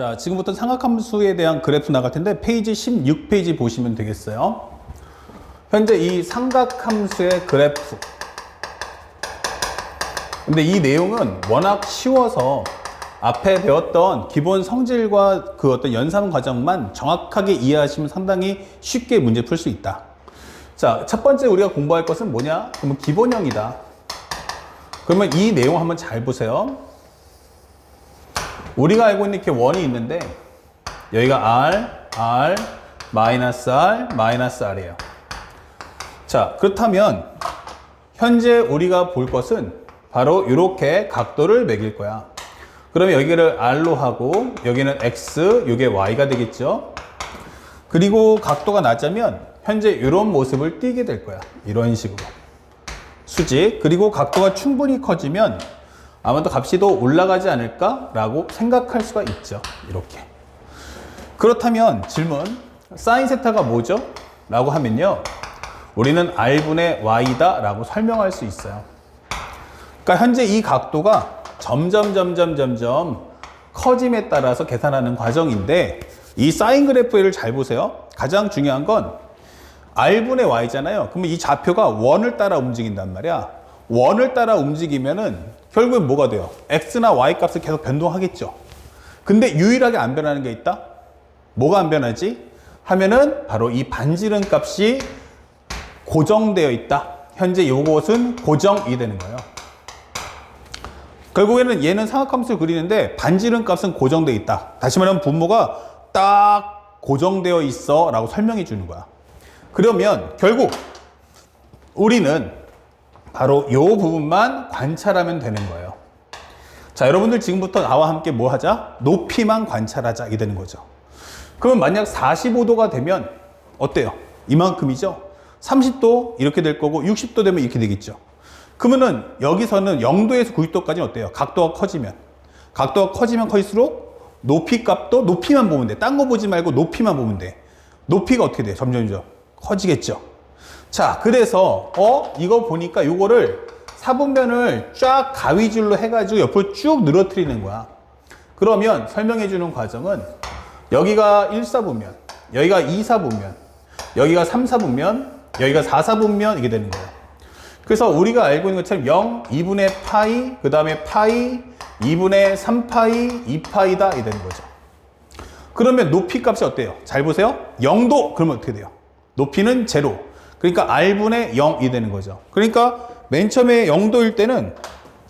자, 지금부터 삼각함수에 대한 그래프 나갈 텐데 페이지 16페이지 보시면 되겠어요. 현재 이 삼각함수의 그래프. 근데 이 내용은 워낙 쉬워서 앞에 배웠던 기본 성질과 그 어떤 연산 과정만 정확하게 이해하시면 상당히 쉽게 문제 풀 수 있다. 자, 첫 번째 우리가 공부할 것은 뭐냐? 그러면 기본형이다. 그러면 이 내용 한번 잘 보세요. 우리가 알고 있는 이렇게 원이 있는데 여기가 R, R이에요. 자, 그렇다면 현재 우리가 볼 것은 바로 이렇게 각도를 매길 거야. 그러면 여기를 R로 하고 여기는 X, 이게 Y가 되겠죠. 그리고 각도가 낮으면 현재 이런 모습을 띠게 될 거야. 이런 식으로. 수직. 그리고 각도가 충분히 커지면 아마도 값이 더 올라가지 않을까라고 생각할 수가 있죠. 이렇게. 그렇다면 질문. 사인 세타가 뭐죠? 라고 하면요. 우리는 R분의 Y다 라고 설명할 수 있어요. 그러니까 현재 이 각도가 점점 커짐에 따라서 계산하는 과정인데 이 사인 그래프를 잘 보세요. 가장 중요한 건 R분의 Y잖아요. 그러면 이 좌표가 원을 따라 움직인단 말이야. 원을 따라 움직이면은 결국엔 뭐가 돼요? X나 Y 값을 계속 변동하겠죠. 근데 유일하게 안 변하는 게 있다? 뭐가 안 변하지? 하면은 바로 이 반지름 값이 고정되어 있다. 현재 이것은 고정이 되는 거예요. 결국에는 얘는 삼각함수를 그리는데 반지름 값은 고정되어 있다. 다시 말하면 분모가 딱 고정되어 있어 라고 설명해 주는 거야. 그러면 결국 우리는 바로 이 부분만 관찰하면 되는 거예요. 자, 여러분들 지금부터 나와 함께 뭐 하자? 높이만 관찰하자. 이게 되는 거죠. 그러면 만약 45도가 되면 어때요? 이만큼이죠? 30도 이렇게 될 거고 60도 되면 이렇게 되겠죠. 그러면은 여기서는 0도에서 90도까지는 어때요? 각도가 커지면. 각도가 커지면 커질수록 높이 값도 높이만 보면 돼. 딴 거 보지 말고 높이만 보면 돼. 높이가 어떻게 돼? 점점 커지겠죠. 자, 그래서 이거 보니까 이거를 사분면을 쫙 가위줄로 해가지고 옆으로 쭉 늘어뜨리는 거야. 그러면 설명해 주는 과정은 여기가 1사분면, 여기가 2사분면, 여기가 3사분면, 여기가 4사분면 이게 되는 거예요. 그래서 우리가 알고 있는 것처럼 0, 2분의 파이, 그 다음에 파이, 2분의 3파이, 2파이다 이게 되는 거죠. 그러면 높이 값이 어때요? 잘 보세요. 0도 그러면 어떻게 돼요? 높이는 제로. 그러니까 R분의 0이 되는 거죠. 그러니까 맨 처음에 0도일 때는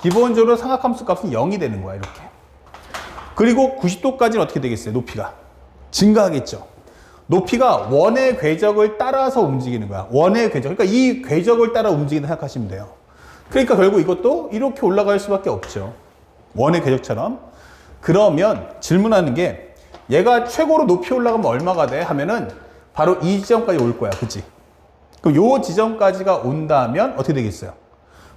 기본적으로 삼각함수 값은 0이 되는 거야. 이렇게. 그리고 90도까지는 어떻게 되겠어요? 높이가 증가하겠죠. 높이가 원의 궤적을 따라서 움직이는 거야. 원의 궤적. 그러니까 이 궤적을 따라 움직인다 생각하시면 돼요. 그러니까 결국 이것도 이렇게 올라갈 수밖에 없죠. 원의 궤적처럼. 그러면 질문하는 게 얘가 최고로 높이 올라가면 얼마가 돼? 하면은 바로 이 지점까지 올 거야. 그치? 그럼 요 지점까지가 온다면 어떻게 되겠어요?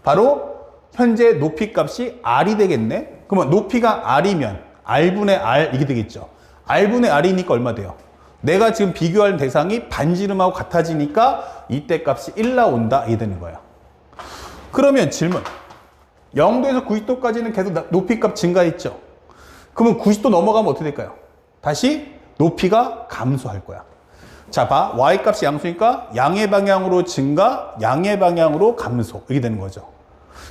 바로 현재 높이 값이 R이 되겠네? 그러면 높이가 R이면 R분의 R 이게 되겠죠. R분의 R이니까 얼마 돼요? 내가 지금 비교할 대상이 반지름하고 같아지니까 이때 값이 1 나온다 이게 되는 거예요. 그러면 질문. 0도에서 90도까지는 계속 높이 값 증가했죠. 그러면 90도 넘어가면 어떻게 될까요? 다시 높이가 감소할 거야. 자, 봐. Y 값이 양수니까 양의 방향으로 증가, 양의 방향으로 감소. 이렇게 되는 거죠.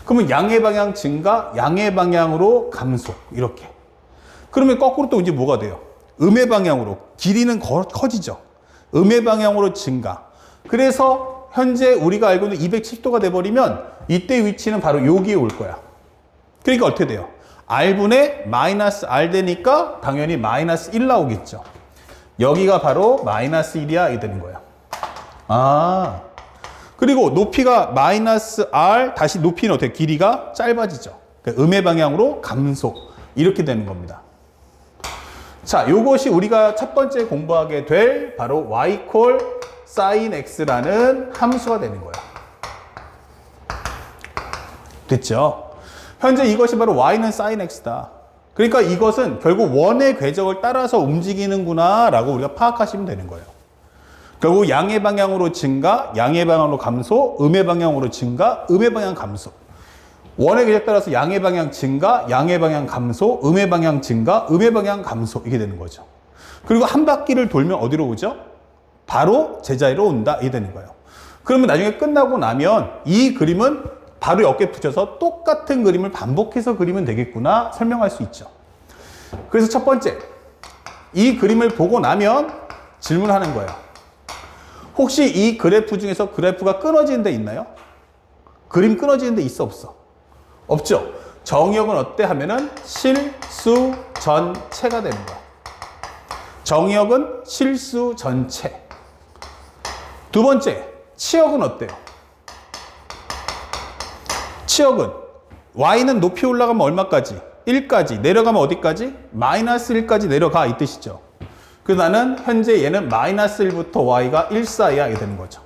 그러면 양의 방향 증가, 양의 방향으로 감소. 이렇게. 그러면 거꾸로 또 이제 뭐가 돼요? 음의 방향으로. 길이는 커지죠. 음의 방향으로 증가. 그래서 현재 우리가 알고 있는 270도가 돼버리면 이때 위치는 바로 여기에 올 거야. 그러니까 어떻게 돼요? R분의 마이너스 R 되니까 당연히 마이너스 1 나오겠죠. 여기가 바로 마이너스 1이야 이게 되는 거예요. 아, 그리고 높이가 마이너스 R 다시 높이는 어떻게 길이가 짧아지죠. 그러니까 음의 방향으로 감소 이렇게 되는 겁니다. 자, 요것이 우리가 첫 번째 공부하게 될 바로 y 콜 sin x라는 함수가 되는 거예요. 됐죠? 현재 이것이 바로 y는 sin x다. 그러니까 이것은 결국 원의 궤적을 따라서 움직이는구나 라고 우리가 파악하시면 되는 거예요. 결국 양의 방향으로 증가, 양의 방향으로 감소, 음의 방향으로 증가, 음의 방향 감소. 원의 궤적 따라서 양의 방향 증가, 양의 방향 감소, 음의 방향 증가, 음의 방향 감소 이게 되는 거죠. 그리고 한 바퀴를 돌면 어디로 오죠? 바로 제자리로 온다 이게 되는 거예요. 그러면 나중에 끝나고 나면 이 그림은 바로 옆에 붙여서 똑같은 그림을 반복해서 그리면 되겠구나 설명할 수 있죠. 그래서 첫 번째, 이 그림을 보고 나면 질문하는 거예요. 혹시 이 그래프 중에서 그래프가 끊어지는 데 있나요? 그림 끊어지는 데 있어 없어? 없죠. 정의역은 어때 하면은 실수 전체가 되는 거야. 정의역은 실수 전체. 두 번째, 치역은 어때요? 치역은 y는 높이 올라가면 얼마까지? 1까지. 내려가면 어디까지? 마이너스 1까지 내려가 이 뜻이죠. 그래서 나는 현재 얘는 마이너스 1부터 y가 1 사이야 이게 되는 거죠.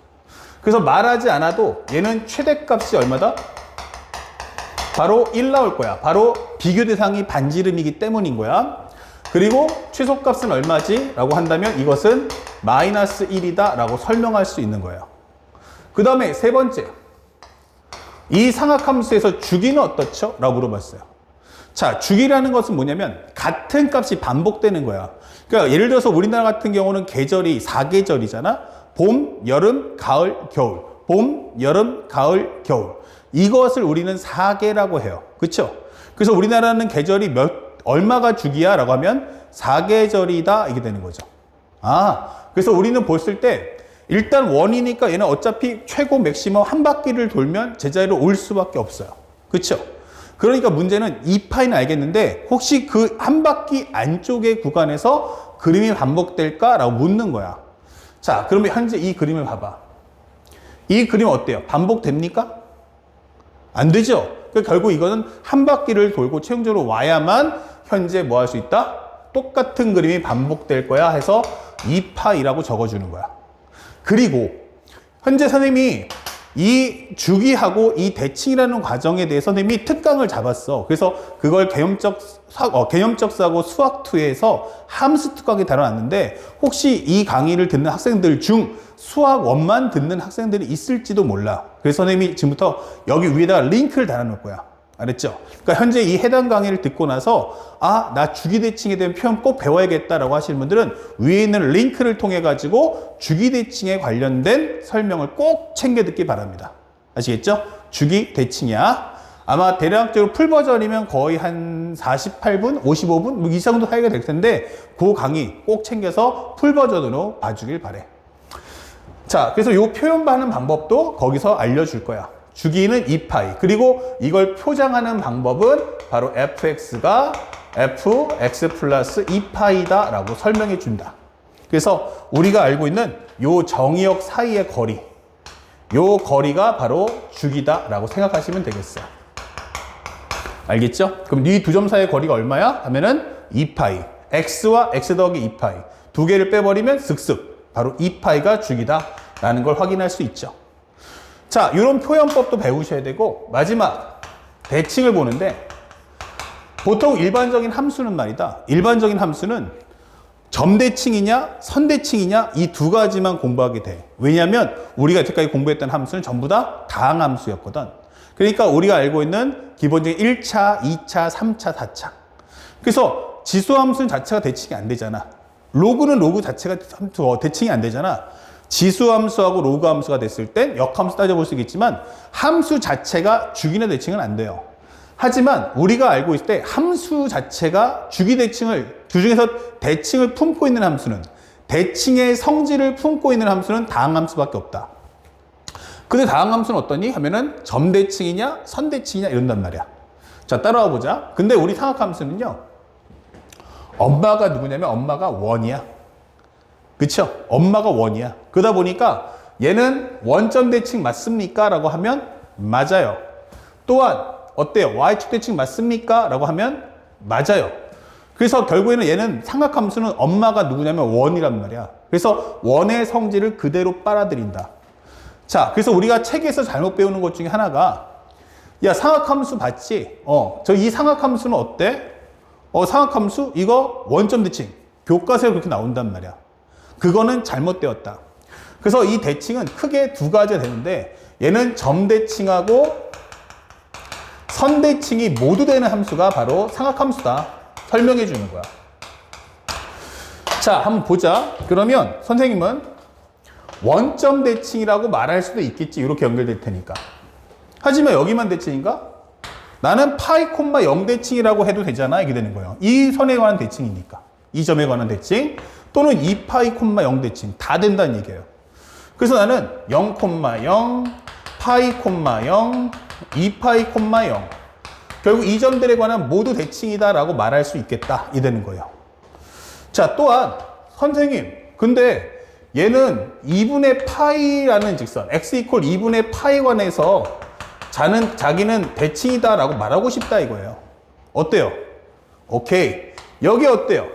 그래서 말하지 않아도 얘는 최대값이 얼마다? 바로 1 나올 거야. 바로 비교 대상이 반지름이기 때문인 거야. 그리고 최소값은 얼마지? 라고 한다면 이것은 마이너스 1이다 라고 설명할 수 있는 거예요. 그 다음에 세 번째, 이 상악함수에서 주기는 어떻죠? 라고 물어봤어요. 자, 주기라는 것은 뭐냐면 같은 값이 반복되는 거야. 그러니까 예를 들어서 우리나라 같은 경우는 계절이 4계절이잖아. 봄, 여름, 가을, 겨울. 봄, 여름, 가을, 겨울. 이것을 우리는 4계라고 해요. 그렇죠? 그래서 우리나라는 계절이 얼마가 주기야? 라고 하면 4계절이다 이게 되는 거죠. 그래서 우리는 봤을 때 일단 원이니까 얘는 어차피 최고 맥시멈 한 바퀴를 돌면 제자리로 올 수밖에 없어요. 그렇죠? 그러니까 문제는 2파이는 알겠는데 혹시 그 한 바퀴 안쪽의 구간에서 그림이 반복될까? 라고 묻는 거야. 자, 그러면 현재 이 그림을 봐봐. 이 그림 어때요? 반복됩니까? 안 되죠? 그러니까 결국 이거는 한 바퀴를 돌고 최종적으로 와야만 현재 뭐 할 수 있다? 똑같은 그림이 반복될 거야 해서 2파이라고 적어주는 거야. 그리고 현재 선생님이 이 주기하고 이 대칭이라는 과정에 대해 선생님이 특강을 잡았어. 그래서 그걸 개념적 사고 수학2에서 함수 특강에 다뤄놨는데 혹시 이 강의를 듣는 학생들 중 수학 1만 듣는 학생들이 있을지도 몰라. 그래서 선생님이 지금부터 여기 위에다가 링크를 달아놓을 거야. 알았죠? 그러니까 현재 이 해당 강의를 듣고 나서 나 주기대칭에 대한 표현 꼭 배워야겠다라고 하시는 분들은 위에 있는 링크를 통해 가지고 주기대칭에 관련된 설명을 꼭 챙겨 듣기 바랍니다. 아시겠죠? 주기대칭이야. 아마 대략적으로 풀 버전이면 거의 한 48분, 55분 뭐 이 정도 하게 될 텐데 그 강의 꼭 챙겨서 풀 버전으로 봐주길 바래. 자, 그래서 이 표현하는 방법도 거기서 알려줄 거야. 주기는 2파이. 그리고 이걸 표장하는 방법은 바로 fx가 fx 플러스 2파이다 라고 설명해 준다. 그래서 우리가 알고 있는 요 정의역 사이의 거리, 요 거리가 바로 주기다 라고 생각하시면 되겠어요. 알겠죠? 그럼 이 두 점 사이의 거리가 얼마야? 하면은 2파이. x와 x 더하기 2파이. 두 개를 빼버리면 슥슥. 바로 2파이가 주기다 라는 걸 확인할 수 있죠. 자, 이런 표현법도 배우셔야 되고 마지막 대칭을 보는데 보통 일반적인 함수는 말이다. 일반적인 함수는 점대칭이냐 선대칭이냐 이 두 가지만 공부하게 돼. 왜냐하면 우리가 여태까지 공부했던 함수는 전부 다 다항함수였거든. 그러니까 우리가 알고 있는 기본적인 1차, 2차, 3차, 4차. 그래서 지수함수는 자체가 대칭이 안 되잖아. 로그는 로그 자체가 대칭이 안 되잖아. 지수함수하고 로그함수가 됐을 땐 역함수 따져볼 수 있겠지만 함수 자체가 주기나 대칭은 안 돼요. 하지만 우리가 알고 있을 때 함수 자체가 주기대칭을 주중에서 대칭을 품고 있는 함수는 대칭의 성질을 품고 있는 함수는 다항함수밖에 없다. 근데 다항함수는 어떠니? 하면은 점대칭이냐 선대칭이냐 이런단 말이야. 자, 따라와 보자. 근데 우리 상악함수는요 엄마가 누구냐면 엄마가 원이야. 그쵸? 엄마가 원이야. 그러다 보니까 얘는 원점 대칭 맞습니까? 라고 하면 맞아요. 또한 어때요? y축 대칭 맞습니까? 라고 하면 맞아요. 그래서 결국에는 얘는 삼각함수는 엄마가 누구냐면 원이란 말이야. 그래서 원의 성질을 그대로 빨아들인다. 자, 그래서 우리가 책에서 잘못 배우는 것 중에 하나가 야, 삼각함수 봤지? 저 이 삼각함수는 어때? 삼각함수 이거 원점 대칭. 교과서에 그렇게 나온단 말이야. 그거는 잘못되었다. 그래서 이 대칭은 크게 두 가지가 되는데 얘는 점대칭하고 선대칭이 모두 되는 함수가 바로 상악함수다. 설명해 주는 거야. 자, 한번 보자. 그러면 선생님은 원점 대칭이라고 말할 수도 있겠지. 이렇게 연결될 테니까. 하지만 여기만 대칭인가? 나는 파이 콤마 0 대칭이라고 해도 되잖아. 이게 되는 거예요. 이 선에 관한 대칭이니까. 이 점에 관한 대칭 또는 2파이 콤마 0 대칭 다 된다는 얘기예요. 그래서 나는 0 콤마 0, 파이 콤마 0, 2파이 콤마 0 결국 이 점들에 관한 모두 대칭이다 라고 말할 수 있겠다. 이 되는 거예요. 자, 또한 선생님 근데 얘는 2분의 파이라는 직선 x 이퀄 2분의 파이에 관해서 자기는 대칭이다 라고 말하고 싶다 이거예요. 어때요? 오케이. 여기 어때요?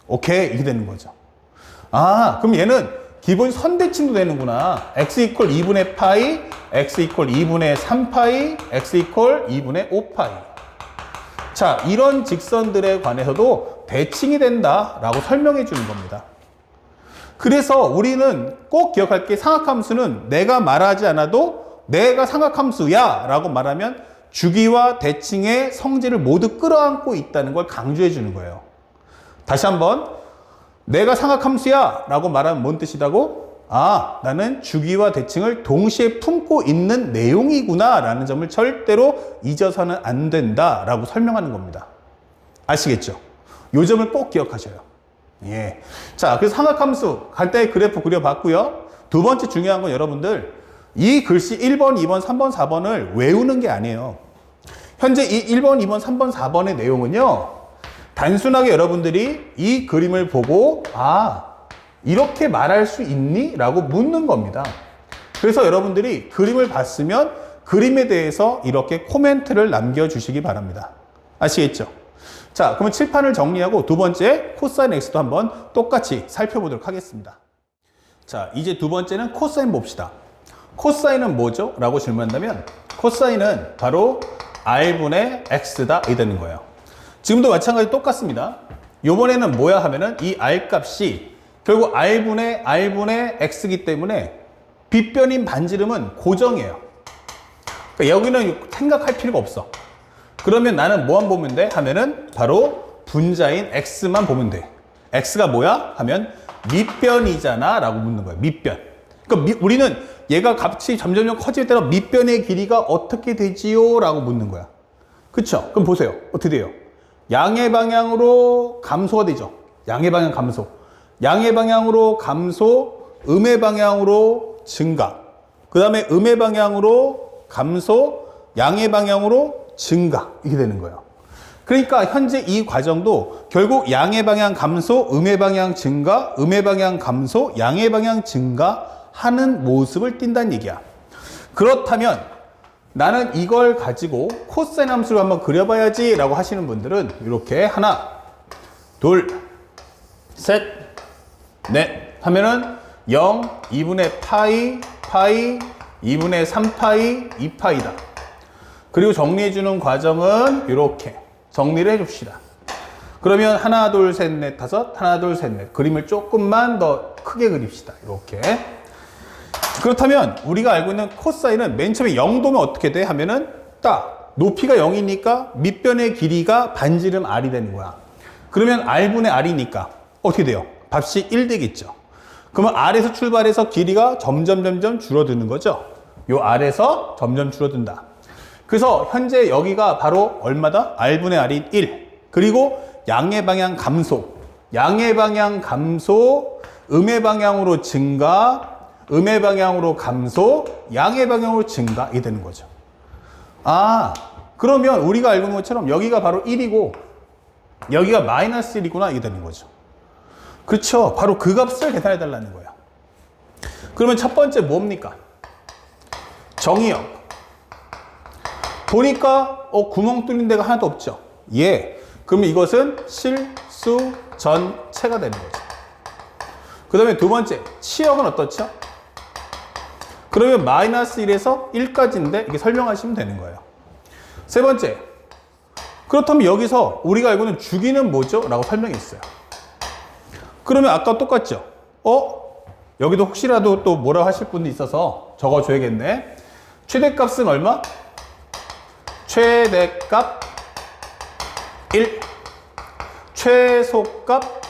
오케이. 이렇게 되는 거죠. 아, 그럼 얘는 기본 선대칭도 되는구나. x 이퀄 2분의 파이, x 이퀄 2분의 3파이, x 이퀄 2분의 5파이. 자, 이런 직선들에 관해서도 대칭이 된다라고 설명해 주는 겁니다. 그래서 우리는 꼭 기억할 게 상악함수는 내가 말하지 않아도 내가 상악함수야 라고 말하면 주기와 대칭의 성질을 모두 끌어안고 있다는 걸 강조해 주는 거예요. 다시 한번 내가 상악함수야 라고 말하면 뭔 뜻이라고? 아, 나는 주기와 대칭을 동시에 품고 있는 내용이구나 라는 점을 절대로 잊어서는 안 된다 라고 설명하는 겁니다. 아시겠죠? 요 점을 꼭 기억하셔요. 예. 자, 그래서 상악함수 간단히 그래프 그려봤고요. 두 번째 중요한 건 여러분들 이 글씨 1번, 2번, 3번, 4번을 외우는 게 아니에요. 현재 이 1번, 2번, 3번, 4번의 내용은요. 단순하게 여러분들이 이 그림을 보고 아, 이렇게 말할 수 있니? 라고 묻는 겁니다. 그래서 여러분들이 그림을 봤으면 그림에 대해서 이렇게 코멘트를 남겨주시기 바랍니다. 아시겠죠? 자, 그러면 칠판을 정리하고 두 번째 코사인 x도 한번 똑같이 살펴보도록 하겠습니다. 자, 이제 두 번째는 코사인 봅시다. 코사인은 뭐죠? 라고 질문한다면 코사인은 바로 r분의 x다 이 되는 거예요. 지금도 마찬가지 똑같습니다. 요번에는 뭐야 하면은 이 r 값이 결국 r분의 x이기 때문에 빗변인 반지름은 고정이에요. 그러니까 여기는 생각할 필요가 없어. 그러면 나는 뭐만 보면 돼? 하면은 바로 분자인 x만 보면 돼. x가 뭐야? 하면 밑변이잖아 라고 묻는 거예요. 밑변. 그러니까 우리는 얘가 값이 점점 커질 때로 밑변의 길이가 어떻게 되지요? 라고 묻는 거야. 그쵸? 그럼 보세요. 어떻게 돼요? 양의 방향으로 감소가 되죠. 양의 방향 감소. 양의 방향으로 감소, 음의 방향으로 증가. 그 다음에 음의 방향으로 감소, 양의 방향으로 증가. 이렇게 되는 거예요. 그러니까 현재 이 과정도 결국 양의 방향 감소, 음의 방향 증가, 음의 방향 감소, 양의 방향 증가 하는 모습을 띈다는 얘기야. 그렇다면 나는 이걸 가지고 코사인 함수를 한번 그려봐야지 라고 하시는 분들은 이렇게 하나, 둘, 셋, 넷 하면은 0, 2분의 파이, 2분의 3파이, 2파이다. 그리고 정리해주는 과정은 이렇게 정리를 해줍시다. 그러면 하나, 둘, 셋, 넷, 다섯, 하나, 둘, 셋, 넷. 그림을 조금만 더 크게 그립시다. 이렇게. 그렇다면 우리가 알고 있는 코사인은 맨 처음에 0도면 어떻게 돼? 하면은 딱 높이가 0이니까 밑변의 길이가 반지름 r이 되는 거야. 그러면 r분의 r이니까 어떻게 돼요? 값이 1 되겠죠. 그러면 r에서 출발해서 길이가 점점 줄어드는 거죠. 요 r에서 점점 줄어든다. 그래서 현재 여기가 바로 얼마다? r분의 r인 1. 그리고 양의 방향 감소. 양의 방향 감소, 음의 방향으로 증가, 음의 방향으로 감소, 양의 방향으로 증가. 이게 되는 거죠. 아, 그러면 우리가 알고 있는 것처럼 여기가 바로 1이고 여기가 마이너스 1이구나. 이게 되는 거죠. 그렇죠. 바로 그 값을 계산해 달라는 거예요. 그러면 첫 번째 뭡니까? 정의역. 보니까 구멍 뚫린 데가 하나도 없죠. 예. 그러면 이것은 실수 전체가 되는 거죠. 그 다음에 두 번째 치역은 어떻죠? 그러면 마이너스 1에서 1까지인데 이렇게 설명하시면 되는 거예요. 세 번째, 그렇다면 여기서 우리가 알고 있는 주기는 뭐죠? 라고 설명했어요. 그러면 아까 똑같죠? 여기도 혹시라도 또 뭐라고 하실 분이 있어서 적어줘야겠네. 최대값은 얼마? 최대값 1, 최소값,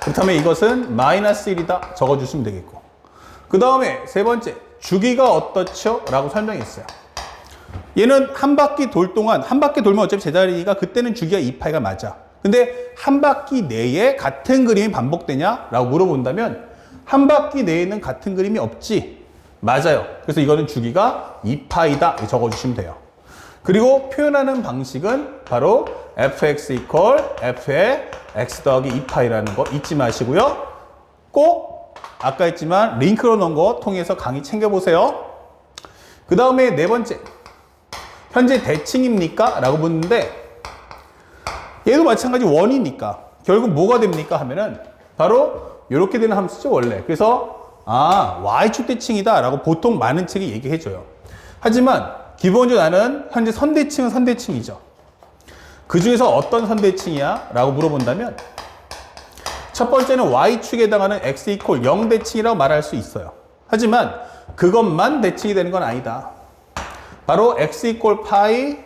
그렇다면 이것은 마이너스 1이다 적어주시면 되겠고, 그 다음에 세 번째, 주기가 어떻죠? 라고 설명했어요. 얘는 한 바퀴 돌 동안, 한 바퀴 돌면 어차피 제자리니까 그때는 주기가 2파이가 맞아. 근데 한 바퀴 내에 같은 그림이 반복되냐? 라고 물어본다면 한 바퀴 내에는 같은 그림이 없지. 맞아요. 그래서 이거는 주기가 2파이다 적어주시면 돼요. 그리고 표현하는 방식은 바로 fx equal f의 x 더하기 2파이라는 거 잊지 마시고요. 꼭 아까 했지만 링크로 넣은 거 통해서 강의 챙겨보세요. 그 다음에 네 번째, 현재 대칭입니까? 라고 묻는데 얘도 마찬가지 원이니까 결국 뭐가 됩니까? 하면은 바로 이렇게 되는 함수죠 원래. 그래서 y축 대칭이다 라고 보통 많은 책이 얘기해줘요. 하지만 기본적으로 나는 현재 선대칭은 선대칭이죠. 그 중에서 어떤 선대칭이야? 라고 물어본다면 첫 번째는 y축에 해당하는 x 이퀄 0 대칭이라고 말할 수 있어요. 하지만 그것만 대칭이 되는 건 아니다. 바로 x 이퀄 파이,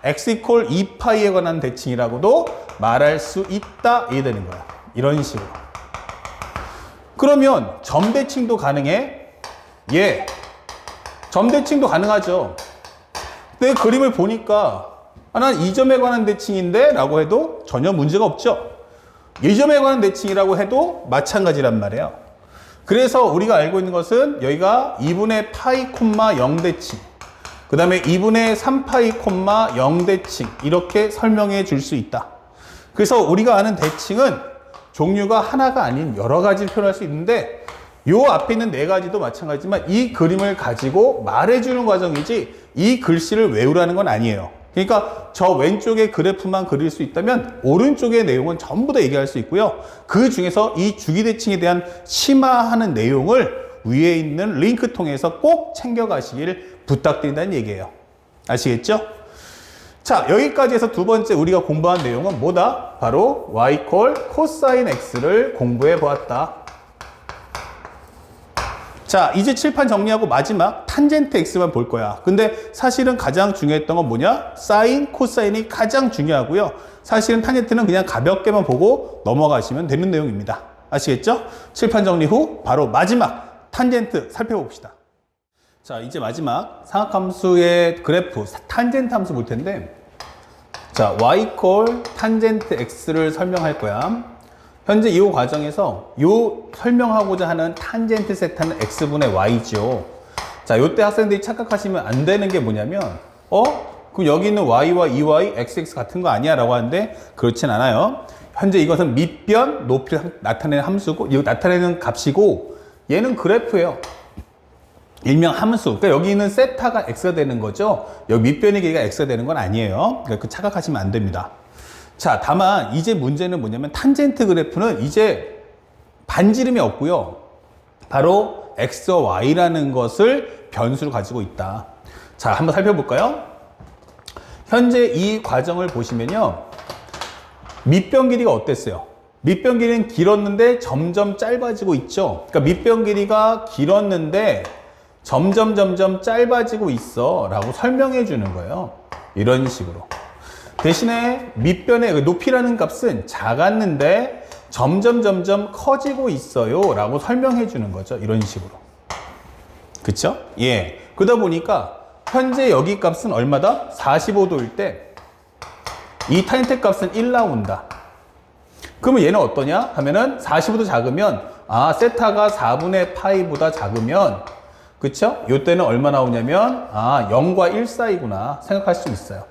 x 이퀄 2파이에 관한 대칭이라고도 말할 수 있다. 이해되는 거야. 이런 식으로. 그러면 점대칭도 가능해? 예. 점대칭도 가능하죠. 근데 그림을 보니까 난 이 점에 관한 대칭인데 라고 해도 전혀 문제가 없죠. 이 점에 관한 대칭이라고 해도 마찬가지란 말이에요. 그래서 우리가 알고 있는 것은 여기가 2분의 파이 콤마 0대칭, 그 다음에 2분의 3파이 콤마 0대칭 이렇게 설명해 줄 수 있다. 그래서 우리가 아는 대칭은 종류가 하나가 아닌 여러 가지를 표현할 수 있는데 요 앞에 있는 네 가지도 마찬가지지만 이 그림을 가지고 말해주는 과정이지 이 글씨를 외우라는 건 아니에요. 그러니까 저 왼쪽의 그래프만 그릴 수 있다면 오른쪽의 내용은 전부 다 얘기할 수 있고요. 그 중에서 이 주기대칭에 대한 심화하는 내용을 위에 있는 링크 통해서 꼭 챙겨가시길 부탁드린다는 얘기예요. 아시겠죠? 자, 여기까지 해서 두 번째 우리가 공부한 내용은 뭐다? 바로 y 콜 코사인 x를 공부해 보았다. 자, 이제 칠판 정리하고 마지막 탄젠트 x만 볼 거야. 근데 사실은 가장 중요했던 건 뭐냐? 사인, 코사인이 가장 중요하고요. 사실은 탄젠트는 그냥 가볍게만 보고 넘어가시면 되는 내용입니다. 아시겠죠? 칠판 정리 후 바로 마지막 탄젠트 살펴봅시다. 자, 이제 마지막 상학함수의 그래프 탄젠트 함수 볼 텐데, 자, y 콜 탄젠트 x를 설명할 거야. 현재 이 과정에서 요 설명하고자 하는 탄젠트 세타는 x분의 y죠. 자, 요때 학생들이 착각하시면 안 되는 게 뭐냐면 그럼 여기 있는 y와 2y, xx 같은 거 아니야? 라고 하는데 그렇진 않아요. 현재 이것은 밑변, 높이를 나타내는 함수고, 이거 나타내는 값이고, 얘는 그래프예요. 일명 함수. 그러니까 여기 있는 세타가 x가 되는 거죠. 여기 밑변의 길이가 x가 되는 건 아니에요. 그러니까 착각하시면 안 됩니다. 자, 다만 이제 문제는 뭐냐면 탄젠트 그래프는 이제 반지름이 없고요. 바로 x와 y라는 것을 변수로 가지고 있다. 자, 한번 살펴볼까요? 현재 이 과정을 보시면요. 밑변 길이가 어땠어요? 밑변 길이는 길었는데 점점 짧아지고 있죠. 그러니까 밑변 길이가 길었는데 점점 짧아지고 있어 라고 설명해 주는 거예요. 이런 식으로. 대신에 밑변의 높이라는 값은 작았는데 점점 커지고 있어요 라고 설명해 주는 거죠. 이런 식으로. 그쵸? 예. 그러다 보니까 현재 여기 값은 얼마다? 45도일 때 이 탄젠트 값은 1 나온다. 그러면 얘는 어떠냐? 하면은 45도 작으면 세타가 4분의 파이보다 작으면, 그쵸? 요때는 얼마 나오냐면 0과 1 사이구나 생각할 수 있어요.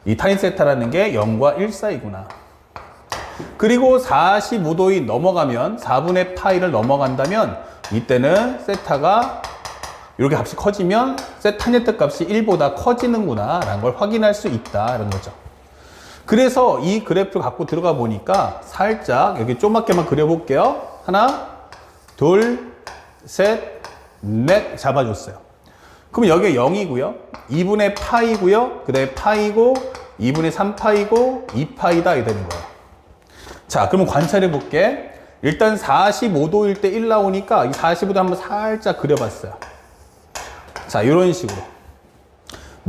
이 탄젠트 세타라는 게 0과 1 사이구나. 그리고 45도이 넘어가면 4분의 파이를 넘어간다면 이때는 세타가 이렇게 값이 커지면 탄젠트 값이 1보다 커지는구나 라는 걸 확인할 수 있다는 거죠. 그래서 이 그래프를 갖고 들어가 보니까 살짝 여기 조그맣게만 그려볼게요. 하나, 둘, 셋, 넷 잡아줬어요. 그럼 여기가 0이고요. 2분의 파이고요. 그 다음에 파이고 2분의 3파이고 2파이다 이렇게 되는 거예요. 자, 그러면 관찰해 볼게. 일단 45도일 때 1 나오니까 이 45도 한번 살짝 그려봤어요. 자, 이런 식으로.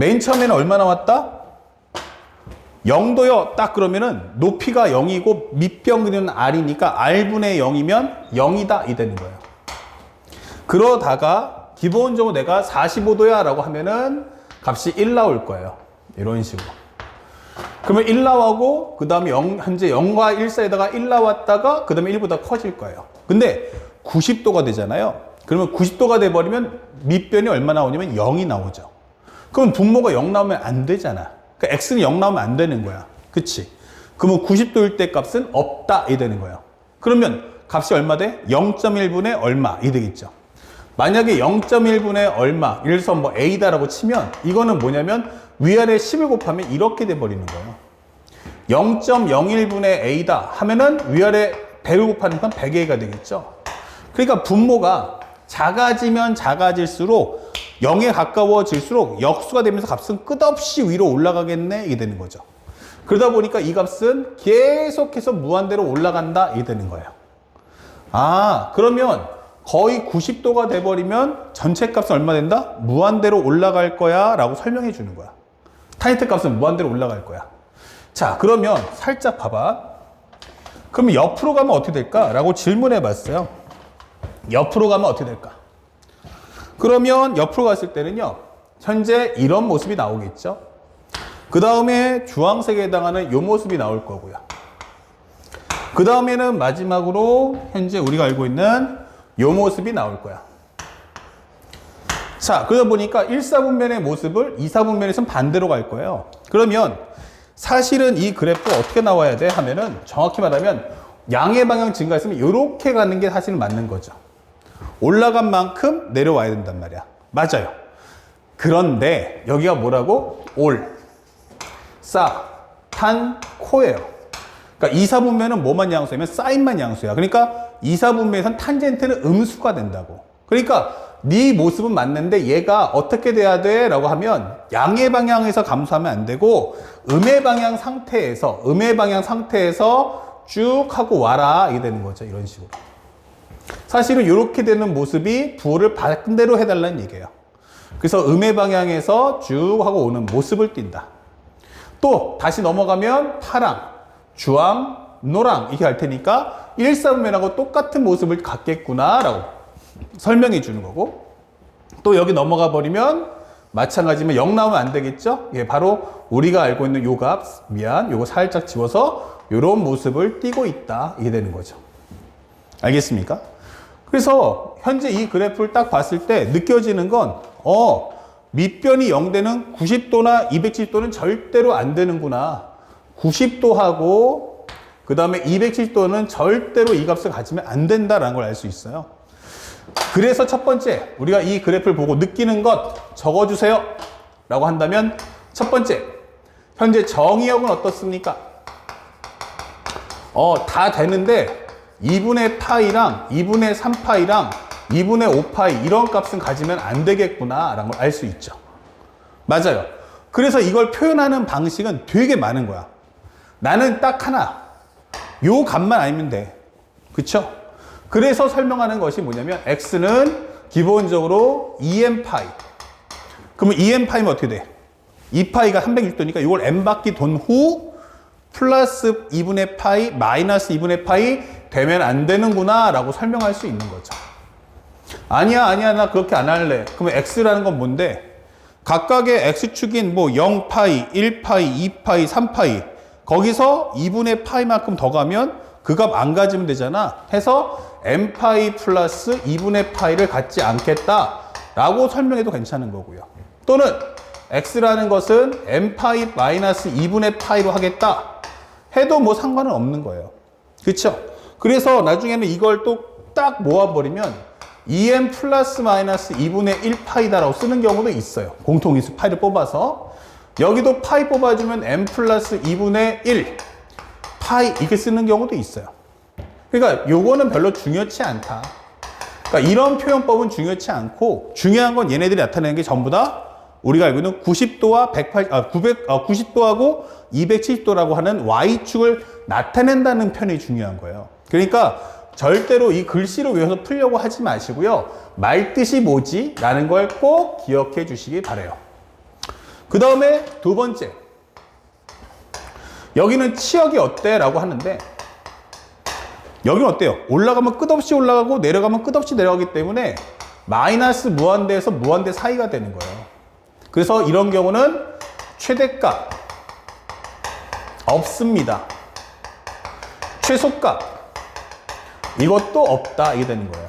맨 처음에는 얼마 나왔다? 0도요. 딱 그러면은 높이가 0이고 밑변 그리는 r이니까 r분의 0이면 0이다 이 되는 거예요. 그러다가 기본적으로 내가 45도야 라고 하면은 값이 1 나올 거예요. 이런 식으로. 그러면 1 나오고 그 다음에 현재 0과 1 사이에다가 1 나왔다가 그 다음에 1보다 커질 거예요. 근데 90도가 되잖아요. 그러면 90도가 돼버리면 밑변이 얼마 나오냐면 0이 나오죠. 그럼 분모가 0 나오면 안 되잖아. 그러니까 x는 0 나오면 안 되는 거야. 그치? 그러면 90도일 때 값은 없다 이 되는 거예요. 그러면 값이 얼마 돼? 0.1분의 얼마 이 되겠죠. 만약에 0.1분의 얼마, 예를 들어서 뭐 a다라고 치면 이거는 뭐냐면 위아래 10을 곱하면 이렇게 돼버리는 거예요. 0.01분의 a다 하면은 위아래 100을 곱하는 건 100a가 되겠죠. 그러니까 분모가 작아지면 작아질수록 0에 가까워질수록 역수가 되면서 값은 끝없이 위로 올라가겠네 이게 되는 거죠. 그러다 보니까 이 값은 계속해서 무한대로 올라간다 이게 되는 거예요. 아, 그러면 거의 90도가 돼버리면 전체 값은 얼마 된다? 무한대로 올라갈 거야 라고 설명해 주는 거야. 타이트 값은 무한대로 올라갈 거야. 자, 그러면 살짝 봐봐. 그럼 옆으로 가면 어떻게 될까? 라고 질문해 봤어요. 옆으로 가면 어떻게 될까? 그러면 옆으로 갔을 때는요, 현재 이런 모습이 나오겠죠. 그 다음에 주황색에 해당하는 이 모습이 나올 거고요. 그 다음에는 마지막으로 현재 우리가 알고 있는 이 모습이 나올 거야. 자, 그러다 보니까 1사분면의 모습을 2사분면에서는 반대로 갈 거예요. 그러면 사실은 이 그래프가 어떻게 나와야 돼 하면은 정확히 말하면 양의 방향 증가했으면 이렇게 가는 게 사실은 맞는 거죠. 올라간 만큼 내려와야 된단 말이야. 맞아요. 그런데 여기가 뭐라고? 올, 싸, 탄, 코예요. 그러니까 2사분면은 뭐만 양수냐면 사인만 양수야. 그러니까 2사분면에선 탄젠트는 음수가 된다고. 그러니까 네 모습은 맞는데 얘가 어떻게 돼야 돼? 라고 하면 양의 방향에서 감소하면 안 되고 음의 방향 상태에서 쭉 하고 와라 이게 되는 거죠. 이런 식으로. 사실은 이렇게 되는 모습이 부호를 반대로 해달라는 얘기예요. 그래서 음의 방향에서 쭉 하고 오는 모습을 띈다. 또 다시 넘어가면 파랑, 주황, 노랑 이렇게 할 테니까 1사분면하고 똑같은 모습을 갖겠구나 라고 설명해 주는 거고, 또 여기 넘어가 버리면 마찬가지면 0 나오면 안 되겠죠? 예, 바로 우리가 알고 있는 요 값, 요거 살짝 지워서 요런 모습을 띄고 있다 이게 되는 거죠. 알겠습니까? 그래서 현재 이 그래프를 딱 봤을 때 느껴지는 건 밑변이 0되는 90도나 270도는 절대로 안 되는구나. 90도하고 그 다음에 270도는 절대로 이 값을 가지면 안 된다라는 걸 알 수 있어요. 그래서 첫 번째 우리가 이 그래프를 보고 느끼는 것 적어주세요 라고 한다면, 첫 번째 현재 정의역은 어떻습니까? 다 되는데 2분의 파이랑 2분의 3파이랑 2분의 5파이 이런 값은 가지면 안 되겠구나 라는 걸 알 수 있죠. 맞아요. 그래서 이걸 표현하는 방식은 되게 많은 거야. 나는 딱 하나, 요 값만 알면 돼. 그쵸? 그래서 설명하는 것이 뭐냐면 x는 기본적으로 2n파이. 그러면 2n파이면 어떻게 돼? 2파이가 360도니까 이걸 n바퀴 돈 후 플러스 2분의 파이 마이너스 2분의 파이 되면 안 되는구나 라고 설명할 수 있는 거죠. 아니야 나 그렇게 안 할래. 그러면 x라는 건 뭔데? 각각의 x축인 뭐 0파이, 1파이, 2파이, 3파이 거기서 2분의 파이만큼 더 가면 그 값 안 가지면 되잖아 해서 n파이 플러스 2분의 파이를 갖지 않겠다 라고 설명해도 괜찮은 거고요. 또는 x라는 것은 n파이 마이너스 2분의 파이로 하겠다 해도 뭐 상관은 없는 거예요. 그쵸? 그래서 나중에는 이걸 또 딱 모아버리면 2n 플러스 마이너스 2분의 1파이다라고 쓰는 경우도 있어요. 공통인수 파이를 뽑아서 여기도 파이 뽑아주면 n 플러스 2분의 1 파이 이렇게 쓰는 경우도 있어요. 그러니까 요거는 별로 중요치 않다. 그러니까 이런 표현법은 중요치 않고 중요한 건 얘네들이 나타내는 게 전부 다 우리가 알고 있는 90도와 90도하고 270도라고 하는 y축을 나타낸다는 편이 중요한 거예요. 그러니까 절대로 이 글씨로 외워서 풀려고 하지 마시고요. 말뜻이 뭐지? 라는 걸 꼭 기억해 주시기 바라요. 그 다음에 두 번째. 여기는 치역이 어때? 라고 하는데 여기는 어때요? 올라가면 끝없이 올라가고 내려가면 끝없이 내려가기 때문에 마이너스 무한대에서 무한대 사이가 되는 거예요. 그래서 이런 경우는 최대값 없습니다. 최소값 이것도 없다. 이게 되는 거예요.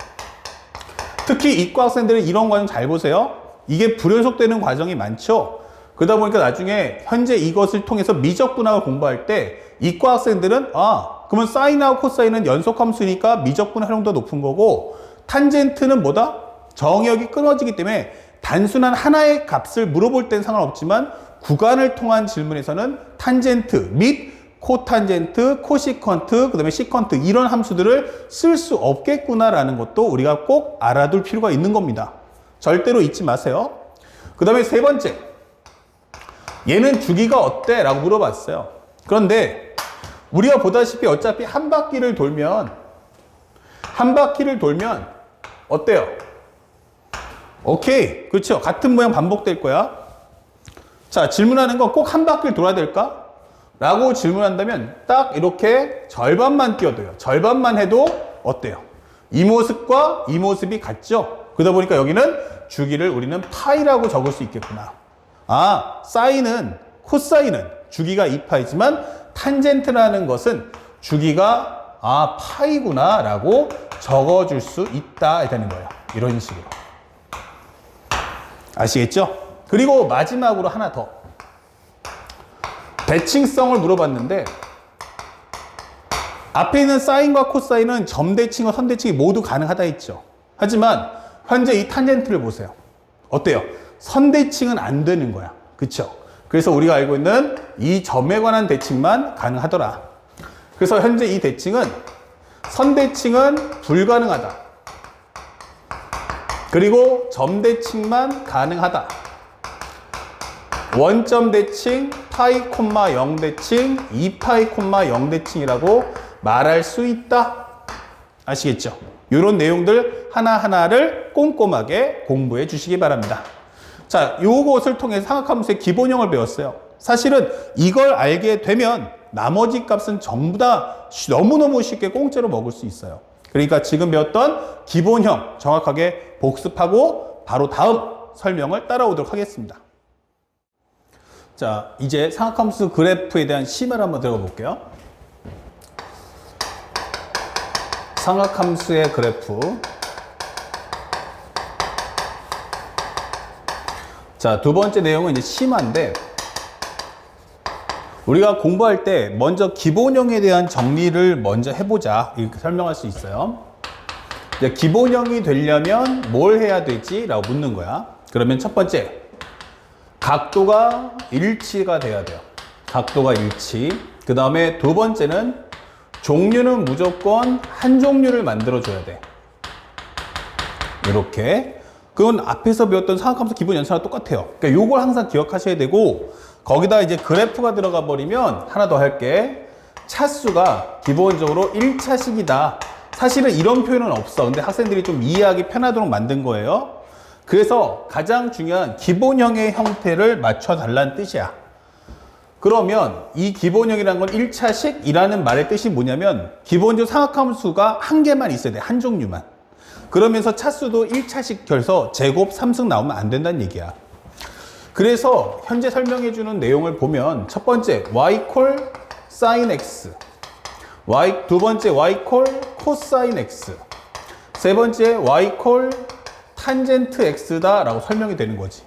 특히 이과 학생들은 이런 과정 잘 보세요. 이게 불연속되는 과정이 많죠. 그러다 보니까 나중에 현재 이것을 통해서 미적분학을 공부할 때 이과 학생들은 그러면 사인하고 코사인은 연속함수니까 미적분 활용도 높은 거고 탄젠트는 뭐다? 정역이 끊어지기 때문에 단순한 하나의 값을 물어볼 땐 상관없지만 구간을 통한 질문에서는 탄젠트 및 코탄젠트, 코시컨트, 그 다음에 시컨트 이런 함수들을 쓸 수 없겠구나라는 것도 우리가 꼭 알아둘 필요가 있는 겁니다. 절대로 잊지 마세요. 그 다음에 세 번째, 얘는 주기가 어때? 라고 물어봤어요. 그런데 우리가 보다시피 어차피 한 바퀴를 돌면 어때요? 오케이, 그렇죠. 같은 모양 반복될 거야. 자, 질문하는 건 꼭 한 바퀴를 돌아야 될까? 라고 질문한다면 딱 이렇게 절반만 띄워둬요. 절반만 해도 어때요? 이 모습과 이 모습이 같죠? 그러다 보니까 여기는 주기를 우리는 파이라고 적을 수 있겠구나. 사인은, 코사인은 주기가 2파이지만 탄젠트라는 것은 주기가 파이구나 라고 적어줄 수 있다 되는 거예요. 이런 식으로. 아시겠죠? 그리고 마지막으로 하나 더. 대칭성을 물어봤는데 앞에 있는 사인과 코사인은 점대칭과 선대칭이 모두 가능하다 했죠. 하지만 현재 이 탄젠트를 보세요. 어때요? 선대칭은 안 되는 거야. 그쵸? 그래서 우리가 알고 있는 이 점에 관한 대칭만 가능하더라. 그래서 현재 이 대칭은 선대칭은 불가능하다. 그리고 점대칭만 가능하다. 원점 대칭, 파이, 0 대칭, 2파이, 0 대칭이라고 말할 수 있다. 아시겠죠? 이런 내용들 하나하나를 꼼꼼하게 공부해 주시기 바랍니다. 자, 요것을 통해서 상학함수의 기본형을 배웠어요. 사실은 이걸 알게 되면 나머지 값은 전부 다 너무너무 쉽게 공짜로 먹을 수 있어요. 그러니까 지금 배웠던 기본형 정확하게 복습하고 바로 다음 설명을 따라오도록 하겠습니다. 자, 이제 상학함수 그래프에 대한 심화를 한번 들어가 볼게요. 상학함수의 그래프. 자, 두 번째 내용은 이제 심화인데 우리가 공부할 때 먼저 기본형에 대한 정리를 먼저 해보자 이렇게 설명할 수 있어요. 이제 기본형이 되려면 뭘 해야 되지? 라고 묻는 거야. 그러면 첫 번째, 각도가 일치가 돼야 돼요. 각도가 일치. 그 다음에 두 번째는 종류는 무조건 한 종류를 만들어줘야 돼. 이렇게. 그건 앞에서 배웠던 상학함수 기본 연산과 똑같아요. 그러니까 요걸 항상 기억하셔야 되고 거기다 이제 그래프가 들어가 버리면 하나 더 할게. 차수가 기본적으로 1차식이다. 사실은 이런 표현은 없어. 근데 학생들이 좀 이해하기 편하도록 만든 거예요. 그래서 가장 중요한 기본형의 형태를 맞춰달라는 뜻이야. 그러면 이 기본형이라는 건 1차식이라는 말의 뜻이 뭐냐면 기본적으로 상학함수가 한 개만 있어야 돼. 한 종류만. 그러면서 차수도 1차식 결서 제곱 3승 나오면 안 된다는 얘기야. 그래서 현재 설명해주는 내용을 보면 첫 번째 y 콜 sin x, 두 번째 y 콜 코사인 x, 세 번째 y 콜 탄젠트 x다 라고 설명이 되는 거지.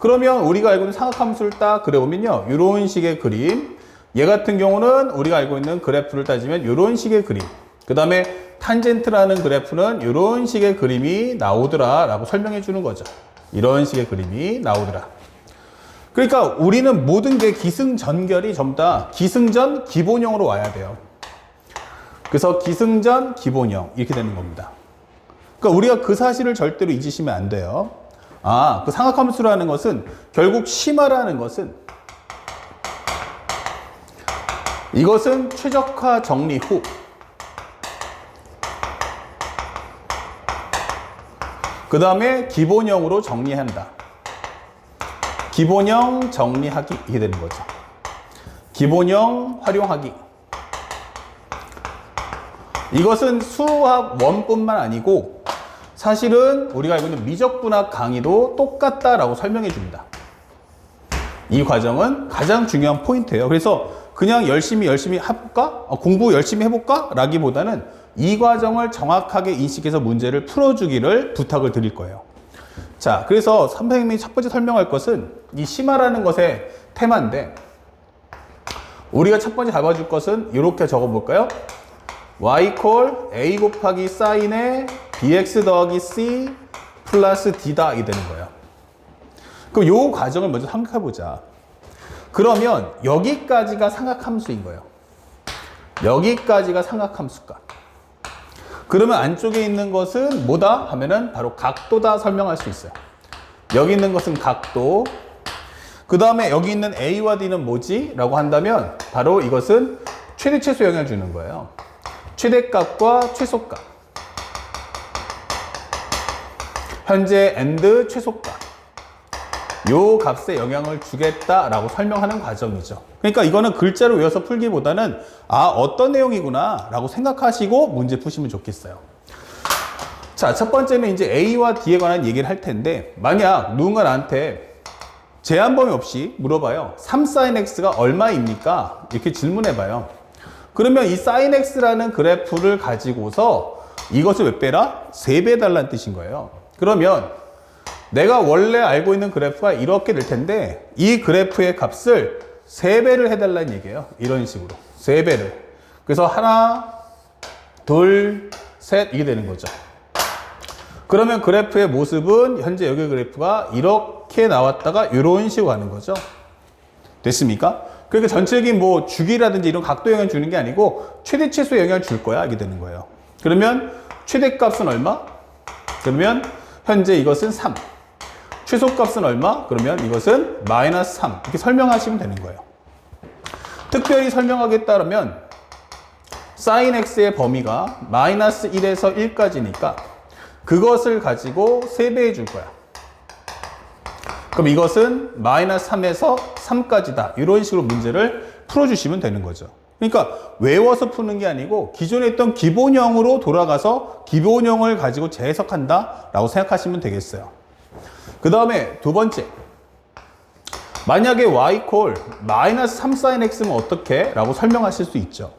그러면 우리가 알고 있는 상학함수를 딱 그려보면요, 이런 식의 그림. 얘 같은 경우는 우리가 알고 있는 그래프를 따지면 이런 식의 그림. 그 다음에 탄젠트라는 그래프는 이런 식의 그림이 나오더라 라고 설명해 주는 거죠. 이런 식의 그림이 나오더라. 그러니까 우리는 모든 게 기승전결이 전부 다 기승전 기본형으로 와야 돼요. 그래서 기승전 기본형 이렇게 되는 겁니다. 그러니까 우리가 그 사실을 절대로 잊으시면 안 돼요. 그 상학함수라는 것은 결국 심화라는 것은 이것은 최적화 정리 후 그 다음에 기본형으로 정리한다. 기본형 정리하기 이게 되는 거죠. 기본형 활용하기. 이것은 수학 원뿐만 아니고 사실은 우리가 알고 있는 미적분학 강의도 똑같다라고 설명해 줍니다. 이 과정은 가장 중요한 포인트예요. 그래서 그냥 열심히 해볼까? 공부 열심히 해볼까? 라기보다는 이 과정을 정확하게 인식해서 문제를 풀어주기를 부탁을 드릴 거예요. 자, 그래서 선생님이 첫 번째 설명할 것은 이 심화라는 것의 테마인데 우리가 첫 번째 잡아줄 것은 이렇게 적어볼까요? y 콜 a 곱하기 사인의 bx 더하기 c 플러스 d다 이게 되는 거예요. 그럼 이 과정을 먼저 생각해보자. 그러면 여기까지가 삼각함수인 거예요. 여기까지가 삼각함수가. 그러면 안쪽에 있는 것은 뭐다? 하면은 바로 각도다 설명할 수 있어요. 여기 있는 것은 각도. 그 다음에 여기 있는 a와 d는 뭐지? 라고 한다면 바로 이것은 최대 최소 영향을 주는 거예요. 최대값과 최소값. 현재 and 최소값. 요 값에 영향을 주겠다라고 설명하는 과정이죠. 그러니까 이거는 글자로 외워서 풀기보다는 어떤 내용이구나 라고 생각하시고 문제 푸시면 좋겠어요. 자, 첫 번째는 이제 A와 D에 관한 얘기를 할 텐데 만약 누군가 나한테 제한 범위 없이 물어봐요. 3sin x가 얼마입니까? 이렇게 질문해봐요. 그러면 이 sin x라는 그래프를 가지고서 이것을 몇 배라? 3배 해달라는 뜻인 거예요. 그러면 내가 원래 알고 있는 그래프가 이렇게 될 텐데 이 그래프의 값을 3배를 해달라는 얘기예요. 이런 식으로 3배를. 그래서 하나, 둘, 셋 이게 되는 거죠. 그러면 그래프의 모습은 현재 여기 그래프가 이렇게 나왔다가 이런 식으로 가는 거죠. 됐습니까? 그러니까 전체적인 뭐 주기라든지 이런 각도 영향을 주는 게 아니고 최대 최소 영향을 줄 거야 이게 되는 거예요. 그러면 최대값은 얼마? 그러면 현재 이것은 3. 최소값은 얼마? 그러면 이것은 마이너스 3. 이렇게 설명하시면 되는 거예요. 특별히 설명하겠다면 sin x의 범위가 마이너스 1에서 1까지니까 그것을 가지고 3배 해줄 거야. 그럼 이것은 마이너스 3에서 3까지다. 이런 식으로 문제를 풀어주시면 되는 거죠. 그러니까 외워서 푸는 게 아니고 기존에 있던 기본형으로 돌아가서 기본형을 가지고 재해석한다 라고 생각하시면 되겠어요. 그 다음에 두 번째, 만약에 y 콜 마이너스 3 sin x면 어떻게? 라고 설명하실 수 있죠.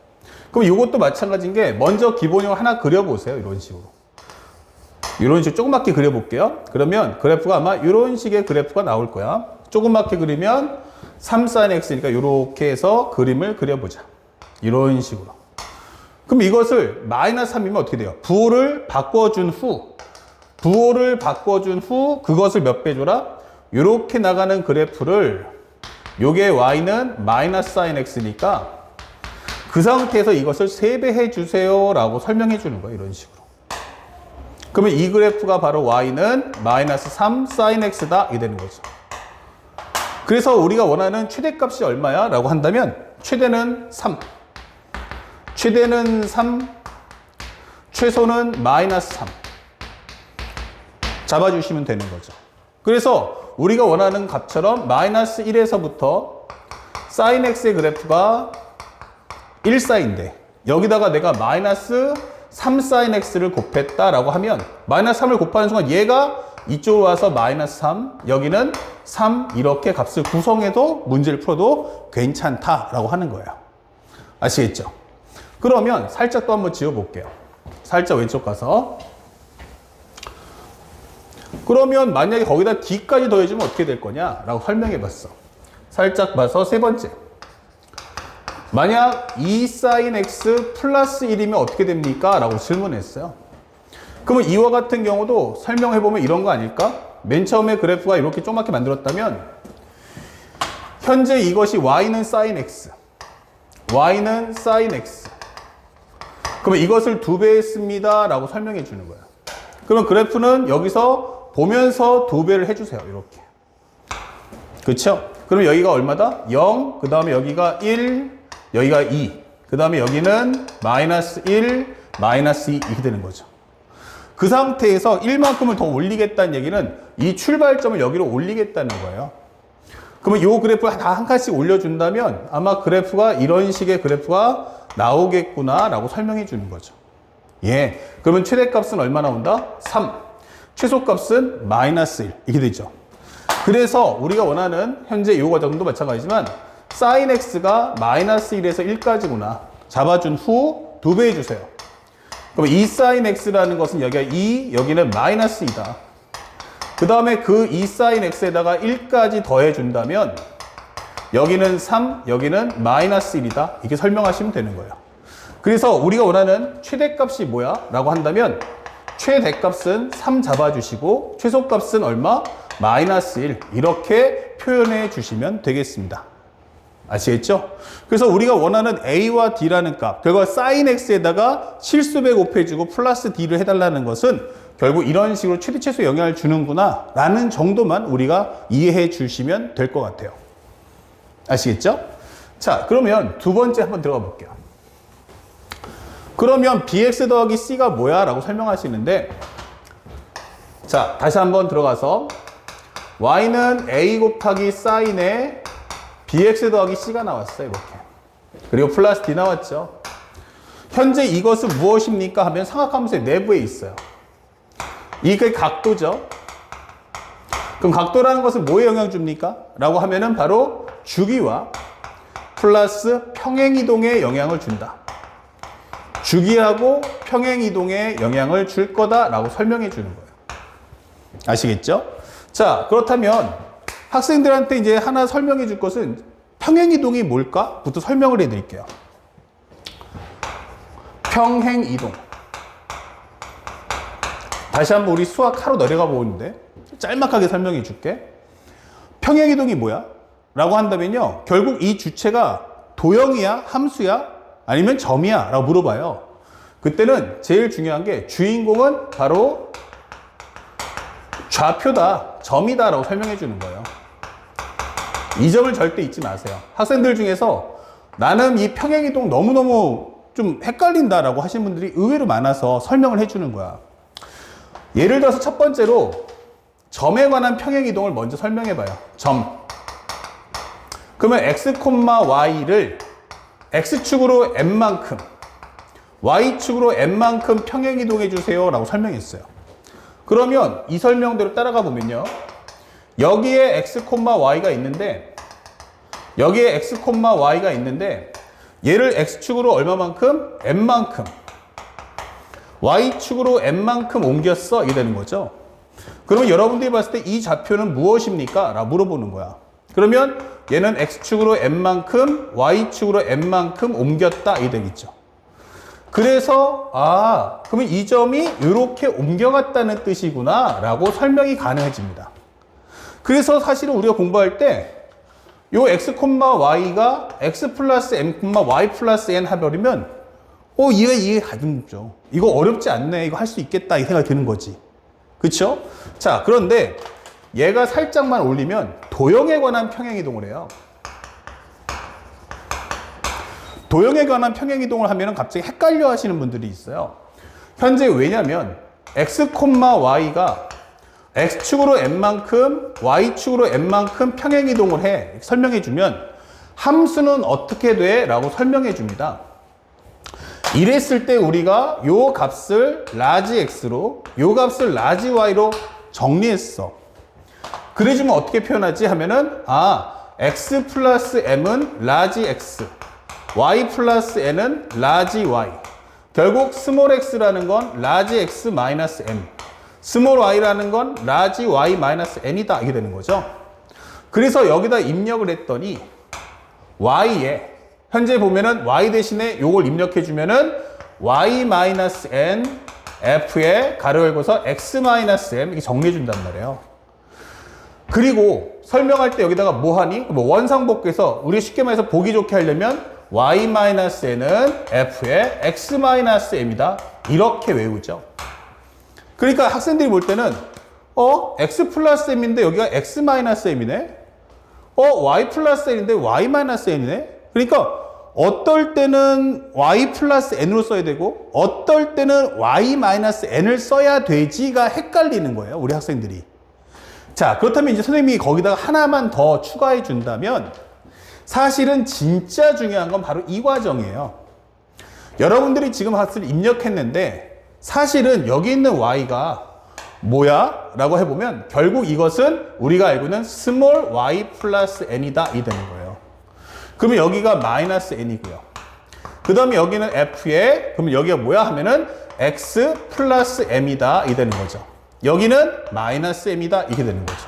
그럼 이것도 마찬가지인 게 먼저 기본형을 하나 그려보세요. 이런 식으로. 이런 식으로 조그맣게 그려볼게요. 그러면 그래프가 아마 이런 식의 그래프가 나올 거야. 조그맣게 그리면 3 sin x니까 이렇게 해서 그림을 그려보자. 이런 식으로. 그럼 이것을 마이너스 3이면 어떻게 돼요? 부호를 바꿔준 후 그것을 몇 배 줘라? 이렇게 나가는 그래프를 요게 y는 마이너스 sin x니까 그 상태에서 이것을 3배 해주세요 라고 설명해 주는 거예요. 이런 식으로. 그러면 이 그래프가 바로 y는 마이너스 3 sin x다 이게 되는 거죠. 그래서 우리가 원하는 최대값이 얼마야? 라고 한다면 최대는 3, 최소는 마이너스 3 잡아주시면 되는 거죠. 그래서 우리가 원하는 값처럼 마이너스 1에서부터 sin x의 그래프가 1사인데 여기다가 내가 마이너스 3 sin x를 곱했다라고 하면 마이너스 3을 곱하는 순간 얘가 이쪽으로 와서 마이너스 3, 여기는 3 이렇게 값을 구성해도 문제를 풀어도 괜찮다라고 하는 거예요. 아시겠죠? 그러면 살짝 또 한번 지워볼게요. 살짝 왼쪽 가서. 그러면 만약에 거기다 d까지 더해주면 어떻게 될 거냐? 라고 설명해봤어. 살짝 봐서 세 번째. 만약 2 sin x 플러스 1이면 어떻게 됩니까? 라고 질문했어요. 그러면 이와 같은 경우도 설명해보면 이런 거 아닐까? 맨 처음에 그래프가 이렇게 조그맣게 만들었다면 현재 이것이 y는 sin x, y는 sin x. 그러면 이것을 2배 했습니다 라고 설명해 주는 거예요. 그러면 그래프는 여기서 보면서 2배를 해주세요. 이렇게. 그렇죠? 그럼 여기가 얼마다? 0, 그 다음에 여기가 1, 여기가 2, 그 다음에 여기는 마이너스 1, 마이너스 2 이렇게 되는 거죠. 그 상태에서 1만큼을 더 올리겠다는 얘기는 이 출발점을 여기로 올리겠다는 거예요. 그러면 요 그래프를 다 한 칸씩 올려준다면 아마 그래프가 이런 식의 그래프가 나오겠구나 라고 설명해 주는 거죠. 예. 그러면 최대값은 얼마 나온다? 3. 최소값은 마이너스 1. 이렇게 되죠. 그래서 우리가 원하는 현재 요 과정도 마찬가지지만 sin x가 마이너스 1에서 1까지구나 잡아준 후 2배 해주세요. 그럼 이 sin x라는 것은 여기가 2, 여기는 마이너스 2다. 그 다음에 그 2 sin x에다가 1까지 더해준다면 여기는 3, 여기는 마이너스 1이다. 이렇게 설명하시면 되는 거예요. 그래서 우리가 원하는 최대값이 뭐야? 라고 한다면 최대값은 3 잡아주시고 최소값은 얼마? 마이너스 1. 이렇게 표현해 주시면 되겠습니다. 아시겠죠? 그래서 우리가 원하는 a와 d라는 값, 결과 sin x에다가 실수배 곱해주고 플러스 d를 해달라는 것은 결국 이런 식으로 최대 최소 영향을 주는구나 라는 정도만 우리가 이해해 주시면 될 것 같아요. 아시겠죠? 자, 그러면 두 번째 한번 들어가 볼게요. 그러면 bx 더하기 c가 뭐야? 라고 설명하시는데, 자, 다시 한번 들어가서 y는 a 곱하기 sin에 bx 더하기 c가 나왔어요. 이렇게. 그리고 플러스 d 나왔죠. 현재 이것은 무엇입니까? 하면 삼각함수의 내부에 있어요. 이게 각도죠. 그럼 각도라는 것은 뭐에 영향 줍니까? 라고 하면은 바로 주기와 플러스 평행이동에 영향을 준다. 주기하고 평행이동에 영향을 줄 거다라고 설명해 주는 거예요. 아시겠죠? 자, 그렇다면 학생들한테 이제 하나 설명해 줄 것은 평행이동이 뭘까? 부터 설명을 해 드릴게요. 평행이동. 다시 한번 우리 수학 하루 내려가 보는데 짤막하게 설명해 줄게. 평행이동이 뭐야? 라고 한다면요, 결국 이 주체가 도형이야? 함수야? 아니면 점이야? 라고 물어봐요. 그때는 제일 중요한 게 주인공은 바로 좌표다, 점이다 라고 설명해 주는 거예요. 이 점을 절대 잊지 마세요. 학생들 중에서 나는 이 평행이동 너무너무 좀 헷갈린다 라고 하시는 분들이 의외로 많아서 설명을 해주는 거야. 예를 들어서 첫 번째로 점에 관한 평행이동을 먼저 설명해 봐요. 점. 그러면 x, y를 x축으로 n만큼, y축으로 n만큼 평행이동해 주세요 라고 설명했어요. 그러면 이 설명대로 따라가 보면요, 여기에 x, y가 있는데, 여기에 x, y가 있는데 얘를 x축으로 얼마만큼? n만큼, y축으로 n만큼 옮겼어. 이게 되는 거죠. 그러면 여러분들이 봤을 때 이 좌표는 무엇입니까? 라고 물어보는 거야. 그러면 얘는 x축으로 n만큼, y축으로 n만큼 옮겼다. 이게 되겠죠. 그래서 그러면 이 점이 이렇게 옮겨갔다는 뜻이구나 라고 설명이 가능해집니다. 그래서 사실은 우리가 공부할 때 요 x, y가 x 플러스 m, y 플러스 n 해버리면 이해 가능죠. 이거 어렵지 않네. 이거 할 수 있겠다. 이 생각이 드는 거지. 그쵸? 자, 그런데 얘가 살짝만 올리면 도형에 관한 평행이동을 해요. 도형에 관한 평행이동을 하면 갑자기 헷갈려 하시는 분들이 있어요. 현재 왜냐면 x, y가 x축으로 n만큼, y축으로 n만큼 평행이동을 해. 설명해 주면 함수는 어떻게 돼? 라고 설명해 줍니다. 이랬을 때 우리가 요 값을 라지 x로, 요 값을 라지 y로 정리했어. 그래주면 어떻게 표현하지? 하면은 x 플러스 m은 라지 x, y 플러스 n은 라지 y. 결국 스몰 x라는 건 라지 x 마이너스 m, 스몰 y라는 건 라지 y 마이너스 n이다. 이게 되는 거죠. 그래서 여기다 입력을 했더니 y에 현재 보면은 y 대신에 요걸 입력해 주면은 y 마이너스 n f에 가로 열고서 x 마이너스 m 이렇게 정리해 준단 말이에요. 그리고 설명할 때 여기다가 뭐 하니? 뭐 원상복구해서 우리 쉽게 말해서 보기 좋게 하려면 y 마이너스 n은 f에 x 마이너스 m이다. 이렇게 외우죠. 그러니까 학생들이 볼 때는 x 플러스 m인데 여기가 x 마이너스 m이네. y 플러스 n인데 y 마이너스 n이네. 그러니까 어떨 때는 y 플러스 n으로 써야 되고 어떨 때는 y 마이너스 n을 써야 되지가 헷갈리는 거예요. 우리 학생들이. 자, 그렇다면 이제 선생님이 거기다가 하나만 더 추가해 준다면 사실은 진짜 중요한 건 바로 이 과정이에요. 여러분들이 지금 학습을 입력했는데 사실은 여기 있는 y가 뭐야? 라고 해보면 결국 이것은 우리가 알고 있는 small y 플러스 n이다 이 되는 거예요. 그러면 여기가 마이너스 n이고요. 그 다음에 여기는 f에 그러면 여기가 뭐야 하면은 x 플러스 m이다 이 되는 거죠. 여기는 마이너스 m이다 이렇게 되는 거죠.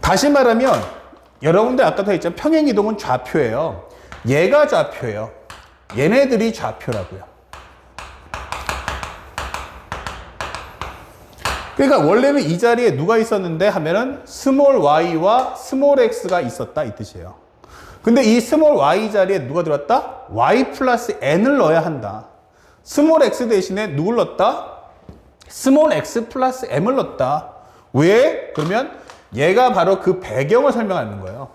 다시 말하면 여러분들 아까도 했지만 평행이동은 좌표예요. 얘가 좌표예요. 얘네들이 좌표라고요. 그러니까 원래는 이 자리에 누가 있었는데 하면은 스몰 y와 스몰 x가 있었다 이 뜻이에요. 근데 이 스몰 y 자리에 누가 들어왔다? y 플러스 n을 넣어야 한다. 스몰 x 대신에 누굴 넣었다? 스몰 x 플러스 m을 넣었다. 왜? 그러면 얘가 바로 그 배경을 설명하는 거예요.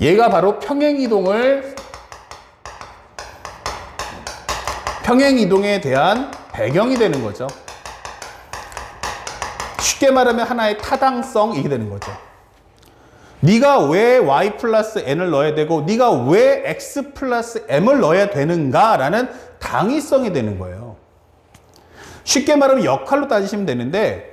얘가 바로 평행이동에 대한 배경이 되는 거죠. 쉽게 말하면 하나의 타당성 이게 되는 거죠. 네가 왜 y 플러스 n을 넣어야 되고 네가 왜 x 플러스 m을 넣어야 되는가라는 당위성이 되는 거예요. 쉽게 말하면 역할로 따지시면 되는데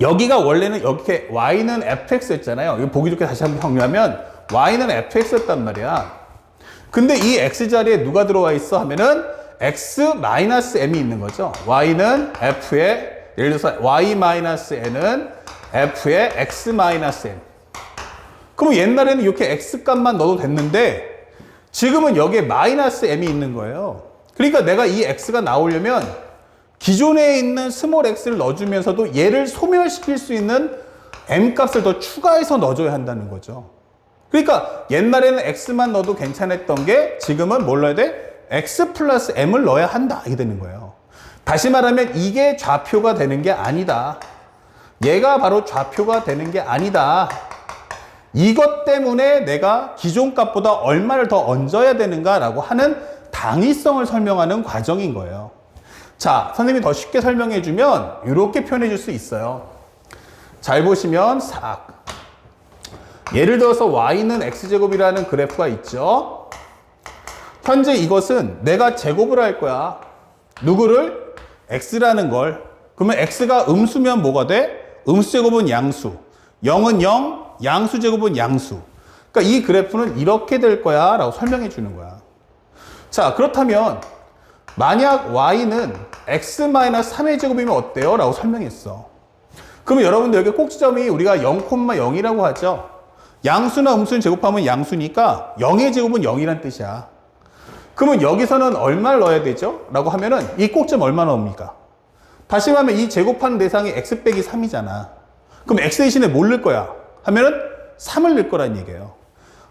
여기가 원래는 이렇게 y는 fx였잖아요. 이거 보기 좋게 다시 한번 정리하면 y는 fx였단 말이야. 근데 이 x 자리에 누가 들어와 있어 하면은 x-m이 있는 거죠. y는 f에 예를 들어서 y-n은 f에 x-n. 그럼 옛날에는 이렇게 x 값만 넣어도 됐는데 지금은 여기에 마이너스 m이 있는 거예요. 그러니까 내가 이 x가 나오려면 기존에 있는 스몰 x를 넣어주면서도 얘를 소멸시킬 수 있는 m 값을 더 추가해서 넣어줘야 한다는 거죠. 그러니까 옛날에는 x만 넣어도 괜찮았던 게 지금은 뭘 넣어야 돼? x 플러스 m을 넣어야 한다 이게 되는 거예요. 다시 말하면 이게 좌표가 되는 게 아니다. 얘가 바로 좌표가 되는 게 아니다. 이것 때문에 내가 기존 값보다 얼마를 더 얹어야 되는가라고 하는 당위성을 설명하는 과정인 거예요. 자, 선생님이 더 쉽게 설명해 주면 이렇게 표현해 줄 수 있어요. 잘 보시면 싹. 예를 들어서 y는 x제곱이라는 그래프가 있죠. 현재 이것은 내가 제곱을 할 거야. 누구를? x라는 걸. 그러면 x가 음수면 뭐가 돼? 음수제곱은 양수. 0은 0, 양수제곱은 양수. 그러니까 이 그래프는 이렇게 될 거야 라고 설명해 주는 거야. 자, 그렇다면 만약 y는 x-3의 제곱이면 어때요? 라고 설명했어. 그러면 여러분들 여기 꼭지점이 우리가 0,0이라고 하죠. 양수나 음수는 제곱하면 양수니까 0의 제곱은 0이란 뜻이야. 그러면 여기서는 얼마를 넣어야 되죠? 라고 하면은 이 꼭지점 얼마 넣습니까? 다시 말하면 이 제곱하는 대상이 x 빼기 3이잖아. 그럼 x 대신에 뭘 넣을 거야? 하면은 3을 넣을 거란 얘기예요.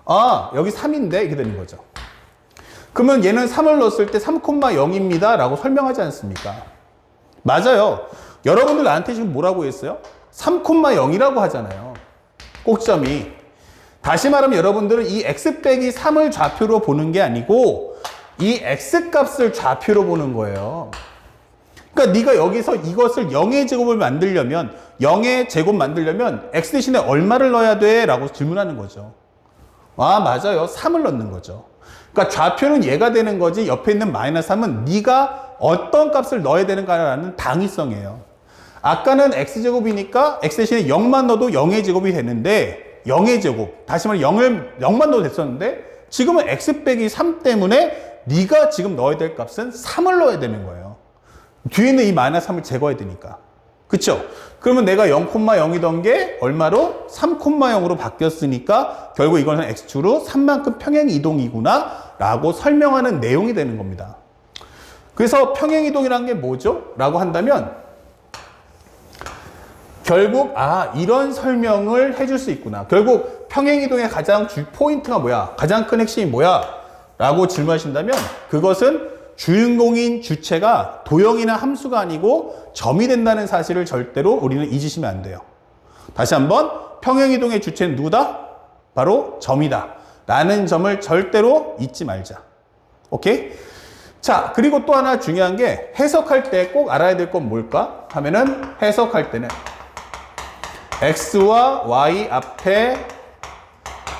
아, 여기 3인데 이렇게 되는 거죠. 그러면 얘는 3을 넣었을 때 3,0입니다 라고 설명하지 않습니까? 맞아요. 여러분들 나한테 지금 뭐라고 했어요? 3,0이라고 하잖아요. 꼭지점이. 다시 말하면 여러분들은 이 x 빼기 3을 좌표로 보는 게 아니고 이 x 값을 좌표로 보는 거예요. 그러니까 네가 여기서 이것을 0의 제곱을 만들려면 0의 제곱 만들려면 x 대신에 얼마를 넣어야 돼? 라고 질문하는 거죠. 아, 맞아요. 3을 넣는 거죠. 그러니까 좌표는 얘가 되는 거지 옆에 있는 마이너스 3은 네가 어떤 값을 넣어야 되는가라는 당위성이에요. 아까는 x제곱이니까 x 대신에 0만 넣어도 0의 제곱이 되는데 0의 제곱, 다시 말해 0만 넣어도 됐었는데 지금은 x 빼기 3 때문에 네가 지금 넣어야 될 값은 3을 넣어야 되는 거예요. 뒤에 있는 이 마이너스 3을 제거해야 되니까. 그쵸? 그러면 내가 0,0이던 게 얼마로? 3,0으로 바뀌었으니까 결국 이거는 x축으로 3만큼 평행이동이구나 라고 설명하는 내용이 되는 겁니다. 그래서 평행이동이라는 게 뭐죠? 라고 한다면 결국 이런 설명을 해줄 수 있구나. 결국 평행이동의 가장 포인트가 뭐야? 가장 큰 핵심이 뭐야? 라고 질문하신다면 그것은 주인공인 주체가 도형이나 함수가 아니고 점이 된다는 사실을 절대로 우리는 잊으시면 안 돼요. 다시 한번 평행이동의 주체는 누구다? 바로 점이다. 라는 점을 절대로 잊지 말자. 오케이? 자, 그리고 또 하나 중요한 게 해석할 때 꼭 알아야 될 건 뭘까? 하면은 해석할 때는 x와 y 앞에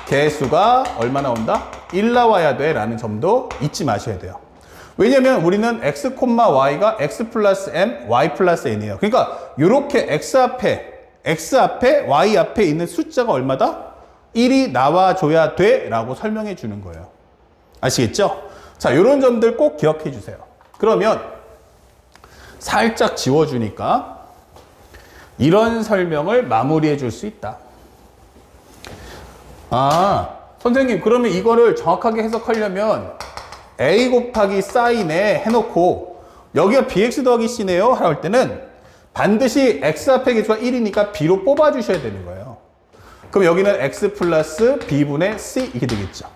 개수가 얼마 나온다? 1 나와야 돼 라는 점도 잊지 마셔야 돼요. 왜냐면 우리는 x, y가 x 플러스 m, y 플러스 n이에요. 그러니까 이렇게 x 앞에 y 앞에 있는 숫자가 얼마다? 1이 나와줘야 돼 라고 설명해 주는 거예요. 아시겠죠? 자, 이런 점들 꼭 기억해 주세요. 그러면 살짝 지워주니까 이런 설명을 마무리해 줄 수 있다. 아, 선생님 그러면 이거를 정확하게 해석하려면 a 곱하기 사인에 해놓고 여기가 bx 더하기 c네요 할 때는 반드시 x 앞에 개수가 1이니까 b로 뽑아주셔야 되는 거예요. 그럼 여기는 x 플러스 b분의 c 이렇게 되겠죠.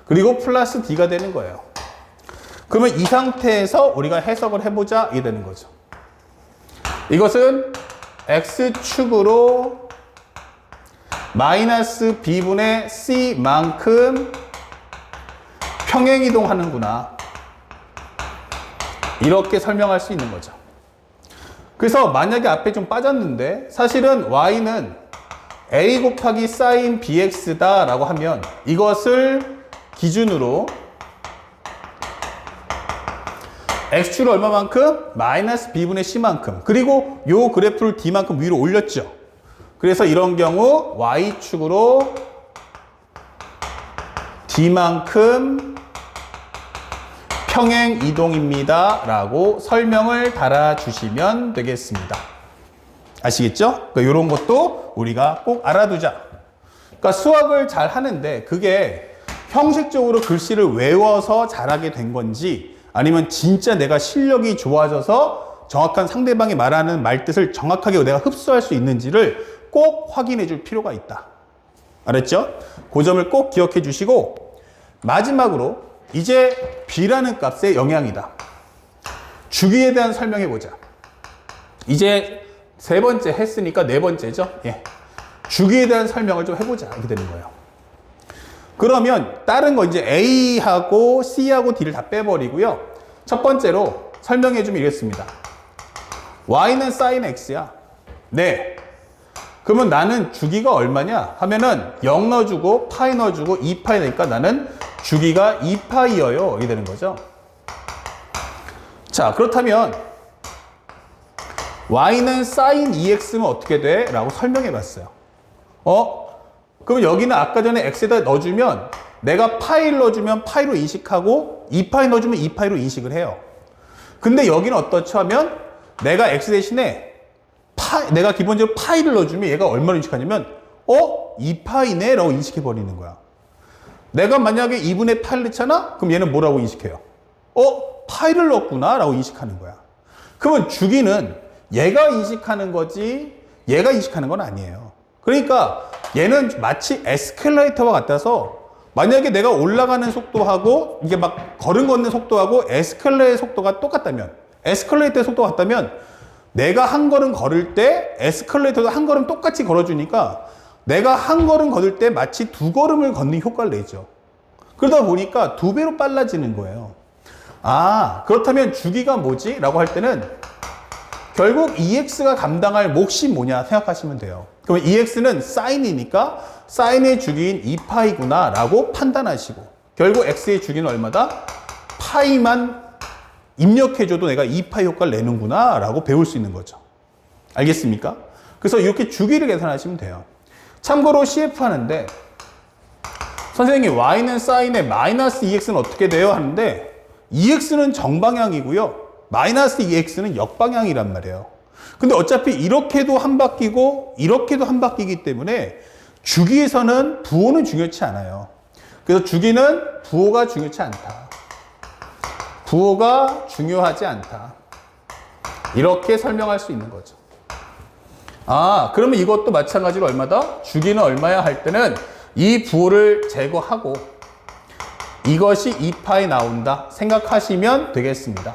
그리고 플러스 d가 되는 거예요. 그러면 이 상태에서 우리가 해석을 해보자 이게 되는 거죠. 이것은 x축으로 마이너스 b분의 c만큼 평행이동 하는구나. 이렇게 설명할 수 있는 거죠. 그래서 만약에 앞에 좀 빠졌는데 사실은 y는 a 곱하기 sin bx다 라고 하면 이것을 기준으로 x축을 얼마만큼? 마이너스 b분의 c만큼. 그리고 요 그래프를 d만큼 위로 올렸죠. 그래서 이런 경우 y축으로 d만큼 평행 이동입니다 라고 설명을 달아주시면 되겠습니다. 아시겠죠? 그러니까 이런 것도 우리가 꼭 알아두자. 그러니까 수학을 잘 하는데 그게 형식적으로 글씨를 외워서 잘하게 된 건지 아니면 진짜 내가 실력이 좋아져서 정확한 상대방이 말하는 말뜻을 정확하게 내가 흡수할 수 있는지를 꼭 확인해 줄 필요가 있다. 알았죠? 그 점을 꼭 기억해 주시고 마지막으로 이제 b라는 값의 영향이다. 주기에 대한 설명해 보자. 이제 세 번째 했으니까 네 번째죠. 예. 주기에 대한 설명을 좀 해보자. 이렇게 되는 거예요. 그러면 다른 거 이제 A하고 C하고 D를 다 빼버리고요. 첫 번째로 설명해 주면 이랬습니다. Y는 sin X야. 네. 그러면 나는 주기가 얼마냐? 하면은 0 넣어주고 파이 넣어주고 2파이 되니까 나는 주기가 2파이여요. 이렇게 되는 거죠. 자, 그렇다면 Y는 sin 2X면 어떻게 돼? 라고 설명해 봤어요. 그럼 여기는 아까 전에 X에다 넣어주면 내가 파이를 넣어주면 파이로 인식하고 2파이 넣어주면 2파이로 인식을 해요. 근데 여기는 어떻죠 하면 내가 X 대신에 내가 기본적으로 파이를 넣어주면 얘가 얼마로 인식하냐면 2파이네 라고 인식해 버리는 거야. 내가 만약에 2분의 8 넣잖아? 그럼 얘는 뭐라고 인식해요? 파이를 넣었구나 라고 인식하는 거야. 그러면 주기는 얘가 인식하는 거지 얘가 인식하는 건 아니에요. 그러니까 얘는 마치 에스컬레이터와 같아서 만약에 내가 올라가는 속도하고 이게 막 걸음 걷는 속도하고 에스컬레이터 속도가 똑같다면 에스컬레이터의 속도가 같다면 내가 한 걸음 걸을 때 에스컬레이터도 한 걸음 똑같이 걸어주니까 내가 한 걸음 걸을 때 마치 두 걸음을 걷는 효과를 내죠. 그러다 보니까 2배로 빨라지는 거예요. 아, 그렇다면 주기가 뭐지? 라고 할 때는 결국 EX가 감당할 몫이 뭐냐 생각하시면 돼요. 그러면 EX는 사인이니까 사인의 주기인 2파이구나 라고 판단하시고 결국 X의 주기는 얼마다? 파이만 입력해줘도 내가 2파이 효과를 내는구나 라고 배울 수 있는 거죠. 알겠습니까? 그래서 이렇게 주기를 계산하시면 돼요. 참고로 CF 하는데 선생님 Y는 사인의 마이너스 2X는 어떻게 돼요? 하는데 2X는 정방향이고요. 마이너스 2X는 역방향이란 말이에요. 근데 어차피 이렇게도 한 바퀴고 이렇게도 한 바퀴이기 때문에 주기에서는 부호는 중요치 않아요. 그래서 주기는 부호가 중요치 않다. 부호가 중요하지 않다. 이렇게 설명할 수 있는 거죠. 아, 그러면 이것도 마찬가지로 얼마다? 주기는 얼마야 할 때는 이 부호를 제거하고 이것이 2파이 나온다 생각하시면 되겠습니다.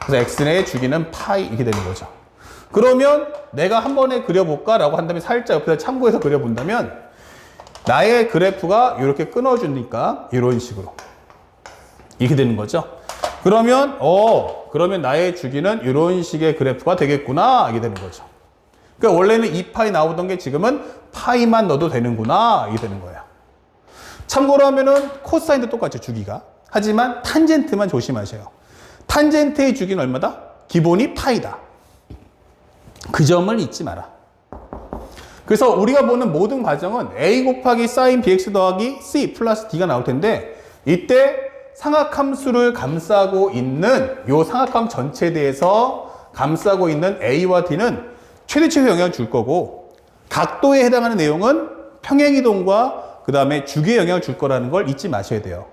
그래서 x의 주기는 파이 이렇게 되는 거죠. 그러면 내가 한 번에 그려볼까? 라고 한다면 살짝 옆에서 참고해서 그려본다면 나의 그래프가 이렇게 끊어주니까 이런 식으로 이렇게 되는 거죠. 그러면 그러면 나의 주기는 이런 식의 그래프가 되겠구나 이게 되는 거죠. 그러니까 원래는 2파이 나오던 게 지금은 파이만 넣어도 되는구나. 이게 되는 거예요. 참고로 하면은 코사인도 똑같죠, 주기가. 하지만 탄젠트만 조심하셔요. 탄젠트의 주기는 얼마다? 기본이 파이다. 그 점을 잊지 마라. 그래서 우리가 보는 모든 과정은 a 곱하기 sin bx 더하기 c 플러스 d가 나올 텐데, 이때 상악함수를 감싸고 있는 요 상악함 전체에 대해서 감싸고 있는 a와 d는 최대 최소 영향을 줄 거고, 각도에 해당하는 내용은 평행이동과 그 다음에 주기에 영향을 줄 거라는 걸 잊지 마셔야 돼요.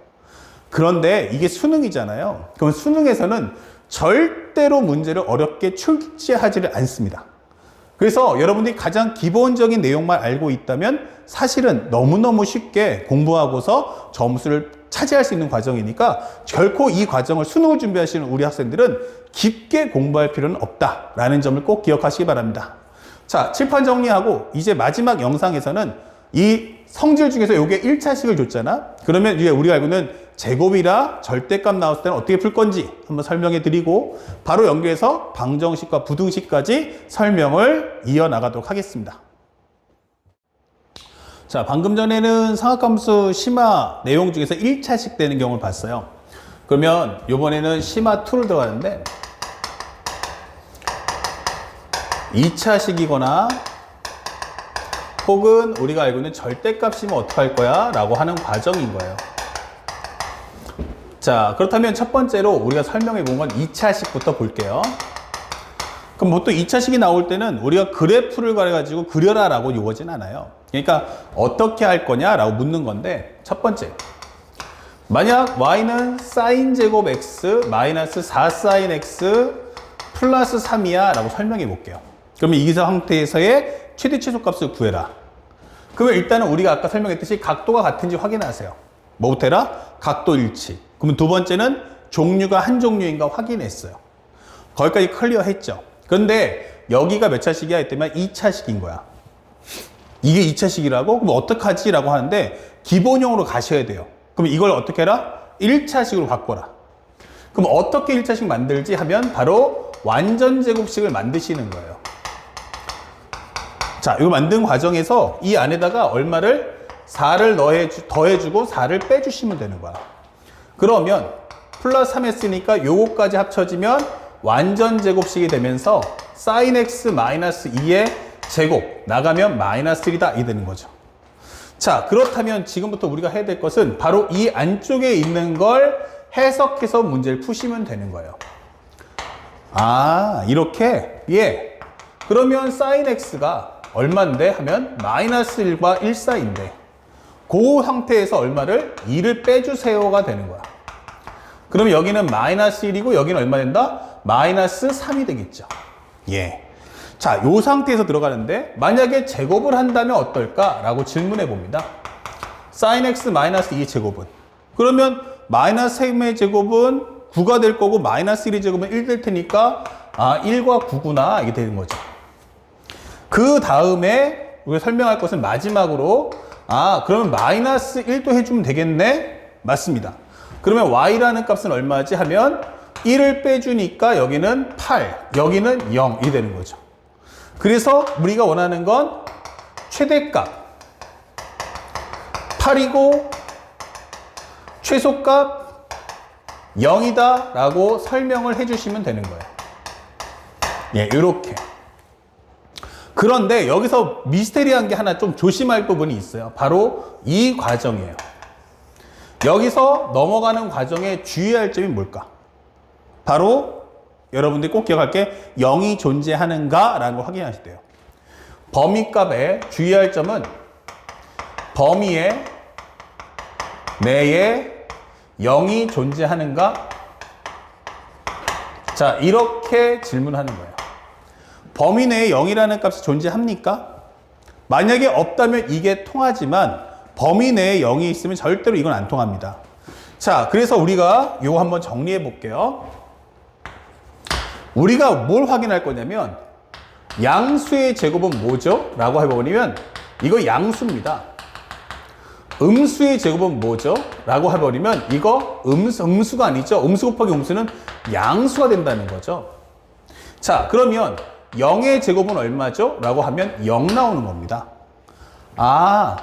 그런데 이게 수능이잖아요. 그럼 수능에서는 절대로 문제를 어렵게 출제하지를 않습니다. 그래서 여러분들이 가장 기본적인 내용만 알고 있다면 사실은 너무너무 쉽게 공부하고서 점수를 차지할 수 있는 과정이니까 결코 이 과정을 수능을 준비하시는 우리 학생들은 깊게 공부할 필요는 없다라는 점을 꼭 기억하시기 바랍니다. 자, 칠판 정리하고 이제 마지막 영상에서는 이 성질 중에서 이게 1차식을 줬잖아. 그러면 이제 우리가 알고 있는 제곱이라 절대값 나왔을 때는 어떻게 풀 건지 한번 설명해 드리고 바로 연결해서 방정식과 부등식까지 설명을 이어나가도록 하겠습니다. 자, 방금 전에는 상악함수 심화 내용 중에서 1차식 되는 경우를 봤어요. 그러면 이번에는 심화 2를 들어가는데 2차식이거나 혹은 우리가 알고 있는 절대값이면 어떻게 할 거야? 라고 하는 과정인 거예요. 자, 그렇다면 첫 번째로 우리가 설명해 본 건 2차식부터 볼게요. 그럼 보통 2차식이 나올 때는 우리가 그래프를 가지고 그려라 라고 요구하진 않아요. 그러니까 어떻게 할 거냐 라고 묻는 건데, 첫 번째, 만약 y는 sin 제곱 x 마이너스 4 sin x 플러스 3이야 라고 설명해 볼게요. 그러면 이 상태에서의 최대 최소값을 구해라. 그러면 일단은 우리가 아까 설명했듯이 각도가 같은지 확인하세요. 뭐부터 해라? 각도 일치. 그러면 두 번째는 종류가 한 종류인가 확인했어요. 거기까지 클리어 했죠. 그런데 여기가 몇 차식이야 했더니 2차식인 거야. 이게 2차식이라고? 그럼 어떡하지? 라고 하는데 기본형으로 가셔야 돼요. 그럼 이걸 어떻게 해라? 1차식으로 바꿔라. 그럼 어떻게 1차식 만들지 하면 바로 완전 제곱식을 만드시는 거예요. 자, 이거 만든 과정에서 이 안에다가 얼마를 4를 더해주고 4를 빼주시면 되는 거야. 그러면 플러스 3 했으니까 요거까지 합쳐지면 완전 제곱식이 되면서 sin x 마이너스 2의 제곱 나가면 마이너스 1이다 이 되는 거죠. 자, 그렇다면 지금부터 우리가 해야 될 것은 바로 이 안쪽에 있는 걸 해석해서 문제를 푸시면 되는 거예요. 아, 이렇게? 예. 그러면 sin x가 얼마인데 하면 마이너스 1과 1 사이인데 그 상태에서 얼마를? 2를 빼주세요가 되는 거야. 그러면 여기는 마이너스 1이고 여기는 얼마 된다? 마이너스 3이 되겠죠. 예. 자, 요 상태에서 들어가는데 만약에 제곱을 한다면 어떨까? 라고 질문해 봅니다. sin x 마이너스 2의 제곱은? 그러면 마이너스 3의 제곱은 9가 될 거고 마이너스 1의 제곱은 1 될 테니까 아, 1과 9구나 이게 되는 거죠. 그 다음에 우리가 설명할 것은 마지막으로 아, 그러면 마이너스 1도 해주면 되겠네? 맞습니다. 그러면 y라는 값은 얼마지 하면 1을 빼주니까 여기는 8, 여기는 0이 되는 거죠. 그래서 우리가 원하는 건 최대값 8이고 최소값 0이다 라고 설명을 해주시면 되는 거예요. 예, 이렇게. 그런데 여기서 미스테리한 게 하나 좀 조심할 부분이 있어요. 바로 이 과정이에요. 여기서 넘어가는 과정에 주의할 점이 뭘까? 바로 여러분들이 꼭 기억할 게 0이 존재하는가? 라는 걸 확인하셔야 돼요. 범위값에 주의할 점은 범위의 내에 0이 존재하는가? 자, 이렇게 질문하는 거예요. 범위 내에 0이라는 값이 존재합니까? 만약에 없다면 이게 통하지만 범위 내에 0이 있으면 절대로 이건 안 통합니다. 자, 그래서 우리가 이거 한번 정리해 볼게요. 우리가 뭘 확인할 거냐면 양수의 제곱은 뭐죠? 라고 해버리면 이거 양수입니다. 음수의 제곱은 뭐죠? 라고 해버리면 이거 음수가 아니죠. 음수 곱하기 음수는 양수가 된다는 거죠. 자, 그러면 0의 제곱은 얼마죠? 라고 하면 0 나오는 겁니다. 아,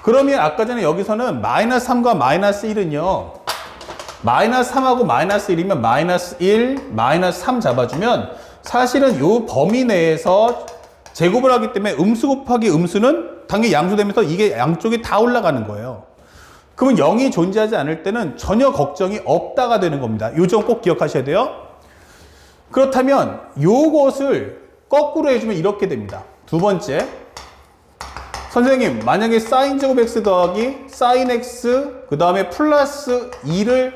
그러면 아까 전에 여기서는 마이너스 3과 마이너스 1은요. 마이너스 3하고 마이너스 1이면 마이너스 1, 마이너스 3 잡아주면 사실은 이 범위 내에서 제곱을 하기 때문에 음수 곱하기 음수는 당연히 양수되면서 이게 양쪽이 다 올라가는 거예요. 그러면 0이 존재하지 않을 때는 전혀 걱정이 없다가 되는 겁니다. 이 점 꼭 기억하셔야 돼요. 그렇다면 이것을 거꾸로 해주면 이렇게 됩니다. 두 번째, 선생님 만약에 사인 제곱 x 더하기 사인 x 그 다음에 플러스 2를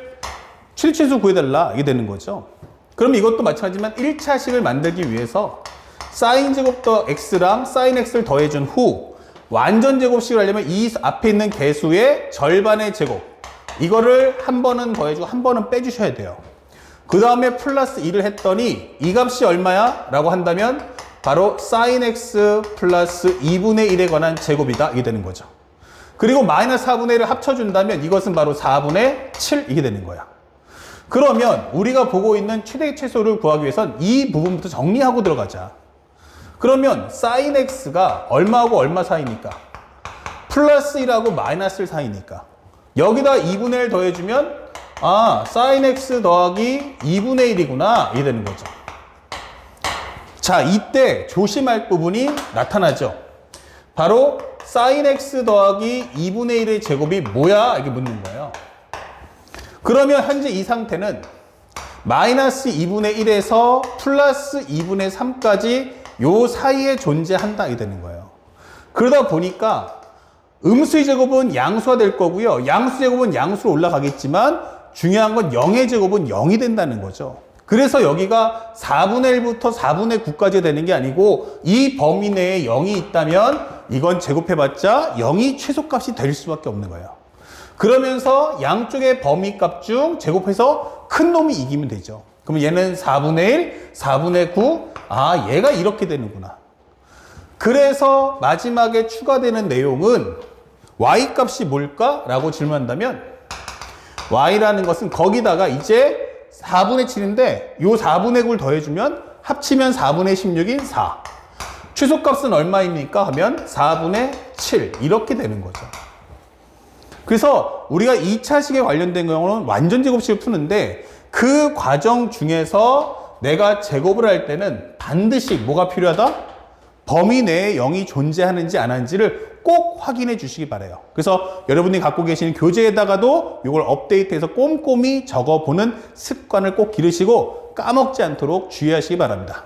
실체수 구해달라 이게 되는 거죠. 그럼 이것도 마찬가지지만 1차식을 만들기 위해서 사인 제곱 더 x랑 사인 x를 더해준 후 완전 제곱식을 하려면 이 앞에 있는 개수의 절반의 제곱 이거를 한 번은 더해주고 한 번은 빼주셔야 돼요. 그 다음에 플러스 2를 했더니 이 값이 얼마야? 라고 한다면 바로 sin x 플러스 2분의 1에 관한 제곱이다 이게 되는 거죠. 그리고 마이너스 4분의 1을 합쳐준다면 이것은 바로 4분의 7 이게 되는 거야. 그러면 우리가 보고 있는 최대 최소를 구하기 위해선 이 부분부터 정리하고 들어가자. 그러면 sin x가 얼마하고 얼마 사이니까? 플러스 1하고 마이너스 1 사이니까. 여기다 2분의 1 더해주면 아, sin x 더하기 2분의 1이구나 이게 되는 거죠. 자, 이때 조심할 부분이 나타나죠. 바로 sin x 더하기 2분의 1의 제곱이 뭐야? 이렇게 묻는 거예요. 그러면 현재 이 상태는 마이너스 2분의 1에서 플러스 2분의 3까지 요 사이에 존재한다 이게 되는 거예요. 그러다 보니까 음수의 제곱은 양수가 될 거고요. 양수 제곱은 양수로 올라가겠지만 중요한 건 0의 제곱은 0이 된다는 거죠. 그래서 여기가 4분의 1부터 4분의 9까지 되는 게 아니고 이 범위 내에 0이 있다면 이건 제곱해봤자 0이 최소값이 될 수밖에 없는 거예요. 그러면서 양쪽의 범위값 중 제곱해서 큰 놈이 이기면 되죠. 그럼 얘는 4분의 1, 4분의 9, 아 얘가 이렇게 되는구나. 그래서 마지막에 추가되는 내용은 y값이 뭘까? 라고 질문한다면 y라는 것은 거기다가 이제 4분의 7인데 요 4분의 9를 더해주면 합치면 4분의 16인 4. 최소값은 얼마입니까? 하면 4분의 7 이렇게 되는 거죠. 그래서 우리가 2차식에 관련된 경우는 완전 제곱식을 푸는데 그 과정 중에서 내가 제곱을 할 때는 반드시 뭐가 필요하다? 범위 내에 0이 존재하는지 안 하는지를 꼭 확인해 주시기 바라요. 그래서 여러분이 갖고 계시는 교재에다가도 이걸 업데이트해서 꼼꼼히 적어보는 습관을 꼭 기르시고 까먹지 않도록 주의하시기 바랍니다.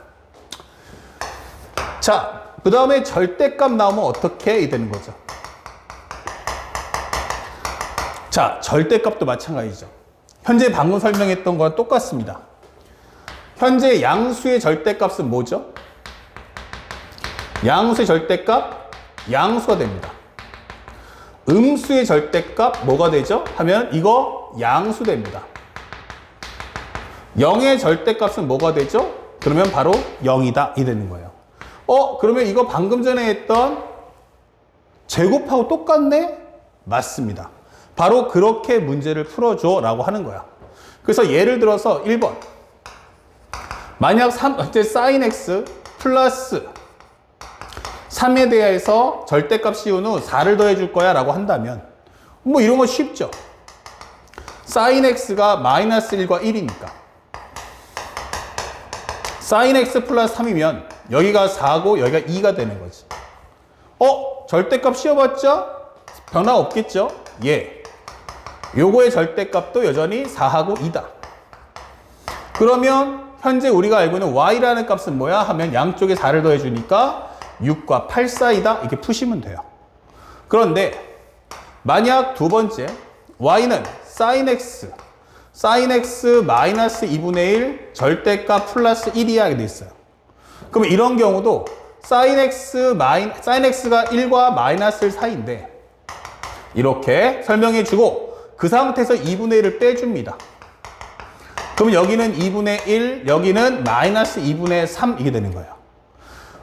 자, 그 다음에 절대값 나오면 어떻게 되는 거죠? 자, 절대값도 마찬가지죠. 현재 방금 설명했던 거랑 똑같습니다. 현재 양수의 절대값은 뭐죠? 양수의 절대값 양수가 됩니다. 음수의 절대값 뭐가 되죠? 하면 이거 양수 됩니다. 0의 절대값은 뭐가 되죠? 그러면 바로 0이다 이 되는 거예요. 그러면 이거 방금 전에 했던 제곱하고 똑같네? 맞습니다. 바로 그렇게 문제를 풀어줘 라고 하는 거야. 그래서 예를 들어서 1번 만약 sin x 플러스 3에 대해서 절대값 씌운 후 4를 더해줄 거야 라고 한다면 뭐 이런 거 쉽죠. sin x가 마이너스 1과 1이니까 sin x 플러스 3이면 여기가 4고 여기가 2가 되는 거지. 절대값 씌워봤자 변화 없겠죠? 예. 요거의 절대값도 여전히 4하고 2다. 그러면 현재 우리가 알고 있는 y라는 값은 뭐야? 하면 양쪽에 4를 더해주니까 6과 8 사이다 이렇게 푸시면 돼요. 그런데 만약 두 번째 y는 sin x 마이너스 2분의 1 절대값 플러스 1이야 하게 돼 있어요. 그러면 이런 경우도 sin x가 1과 마이너스 1 사이인데 이렇게 설명해 주고 그 상태에서 2분의 1을 빼줍니다. 그러면 여기는 2분의 1, 여기는 마이너스 2분의 3 이게 되는 거예요.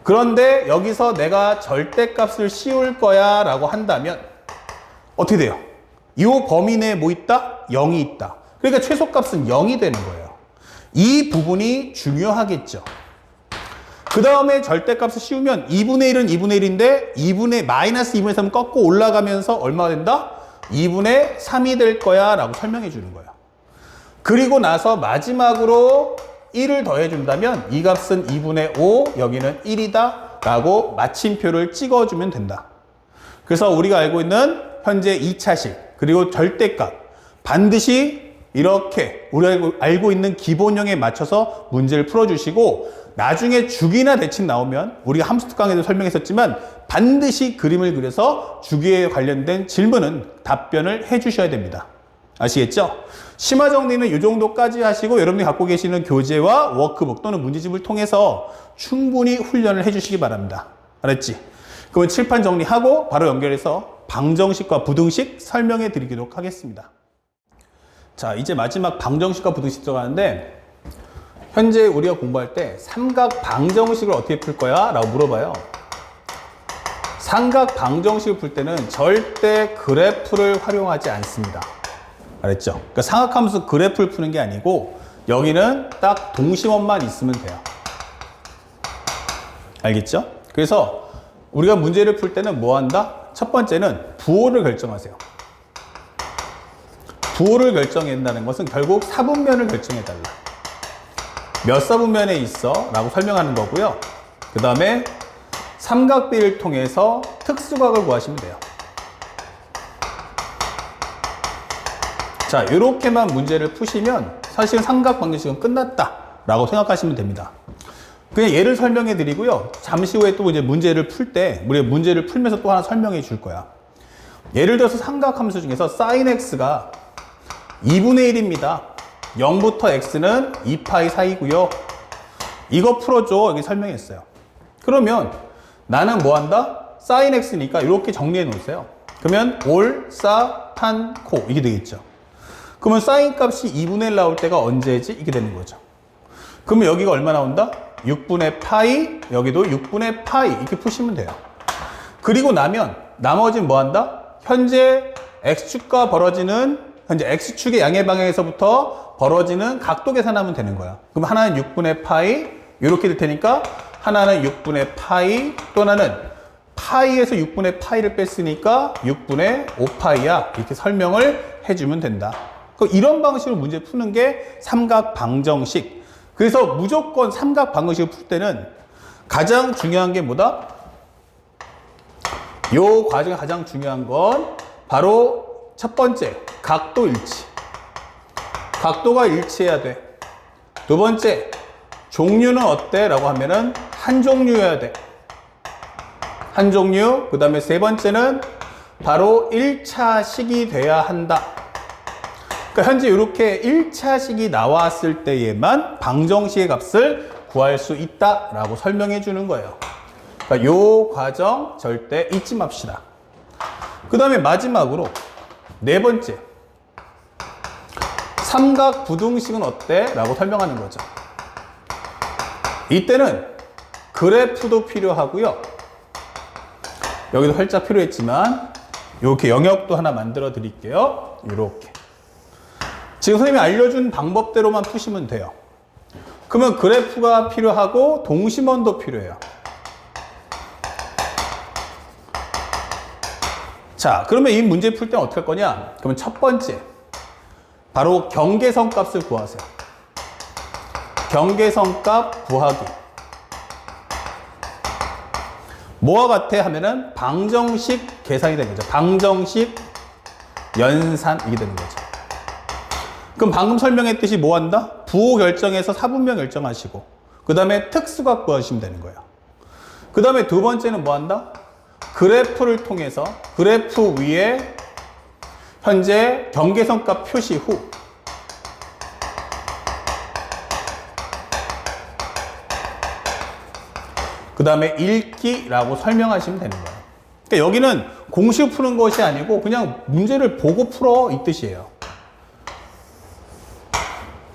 그런데 여기서 내가 절대값을 씌울 거야 라고 한다면 어떻게 돼요? 이 범위 내에 뭐 있다? 0이 있다. 그러니까 최소값은 0이 되는 거예요. 이 부분이 중요하겠죠. 그 다음에 절대값을 씌우면 2분의 1은 2분의 1인데 마이너스 2분의 3은 꺾고 올라가면서 얼마가 된다? 2분의 3이 될 거야 라고 설명해 주는 거예요. 그리고 나서 마지막으로 1을 더해 준다면 이 값은 2분의 5, 여기는 1이다 라고 마침표를 찍어주면 된다. 그래서 우리가 알고 있는 현재 2차식 그리고 절대값 반드시 이렇게 우리가 알고 있는 기본형에 맞춰서 문제를 풀어주시고 나중에 주기나 대칭 나오면 우리가 함수 강의에도 설명했었지만 반드시 그림을 그려서 주기에 관련된 질문은 답변을 해주셔야 됩니다. 아시겠죠? 심화 정리는 이 정도까지 하시고 여러분이 갖고 계시는 교재와 워크북 또는 문제집을 통해서 충분히 훈련을 해주시기 바랍니다. 알았지? 그러면 칠판 정리하고 바로 연결해서 방정식과 부등식 설명해 드리도록 하겠습니다. 자, 이제 마지막 방정식과 부등식 들어가는데 현재 우리가 공부할 때 삼각 방정식을 어떻게 풀 거야? 라고 물어봐요. 삼각 방정식을 풀 때는 절대 그래프를 활용하지 않습니다. 알았죠? 그러니까 삼각함수 그래프를 푸는 게 아니고 여기는 딱 동심원만 있으면 돼요. 알겠죠? 그래서 우리가 문제를 풀 때는 뭐 한다? 첫 번째는 부호를 결정하세요. 부호를 결정한다는 것은 결국 사분면을 결정해달라. 몇 사분면에 있어? 라고 설명하는 거고요. 그 다음에 삼각비를 통해서 특수각을 구하시면 돼요. 자, 이렇게만 문제를 푸시면 사실 삼각 방정식은 끝났다 라고 생각하시면 됩니다. 그냥 예를 설명해 드리고요. 잠시 후에 또 이제 문제를 풀 때 우리가 문제를 풀면서 또 하나 설명해 줄 거야. 예를 들어서 삼각함수 중에서 sin x가 2분의 1입니다. 0부터 x는 2파이 사이고요. 이거 풀어줘. 여기 설명했어요. 그러면 나는 뭐 한다? sin x니까 이렇게 정리해 놓으세요. 그러면 올, 싸, 탄, 코 이게 되겠죠. 그러면 sin 값이 2분의 1 나올 때가 언제지? 이게 되는 거죠. 그러면 여기가 얼마 나온다? 6분의 파이, 여기도 6분의 파이 이렇게 푸시면 돼요. 그리고 나면 나머지는 뭐 한다? 현재 x축과 벌어지는 현재 x축의 양의 방향에서부터 벌어지는 각도 계산하면 되는 거야. 그럼 하나는 6분의 파이 이렇게 될 테니까 하나는 6분의 파이 또 하나는 파이에서 6분의 파이를 뺐으니까 6분의 5파이야 이렇게 설명을 해주면 된다. 이런 방식으로 문제 푸는 게 삼각 방정식. 그래서 무조건 삼각 방정식을 풀 때는 가장 중요한 게 뭐다? 요 과정에 가장 중요한 건 바로 첫 번째, 각도 일치. 각도가 일치해야 돼. 두 번째, 종류는 어때? 라고 하면은 한 종류여야 돼. 한 종류. 그 다음에 세 번째는 바로 1차식이 돼야 한다. 그러니까 현재 이렇게 1차식이 나왔을 때에만 방정식의 값을 구할 수 있다라고 설명해 주는 거예요. 그러니까 요 과정 절대 잊지 맙시다. 그 다음에 마지막으로 네 번째, 삼각 부등식은 어때? 라고 설명하는 거죠. 이때는 그래프도 필요하고요. 여기도 활짝 필요했지만 이렇게 영역도 하나 만들어 드릴게요. 이렇게. 지금 선생님이 알려준 방법대로만 푸시면 돼요. 그러면 그래프가 필요하고 동심원도 필요해요. 자, 그러면 이 문제 풀 때는 어떻게 할 거냐? 그러면 첫 번째, 바로 경계선 값을 구하세요. 경계선 값 구하기. 뭐와 같아 하면은 방정식 계산이 되는 거죠. 방정식 연산 이게 되는 거죠. 그럼 방금 설명했듯이 뭐 한다? 부호 결정해서 사분면 결정하시고 그 다음에 특수각 구하시면 되는 거예요. 그 다음에 두 번째는 뭐 한다? 그래프를 통해서 그래프 위에 현재 경계선 값 표시 후 그 다음에 읽기라고 설명하시면 되는 거예요. 그러니까 여기는 공식 푸는 것이 아니고 그냥 문제를 보고 풀어 이 뜻이에요.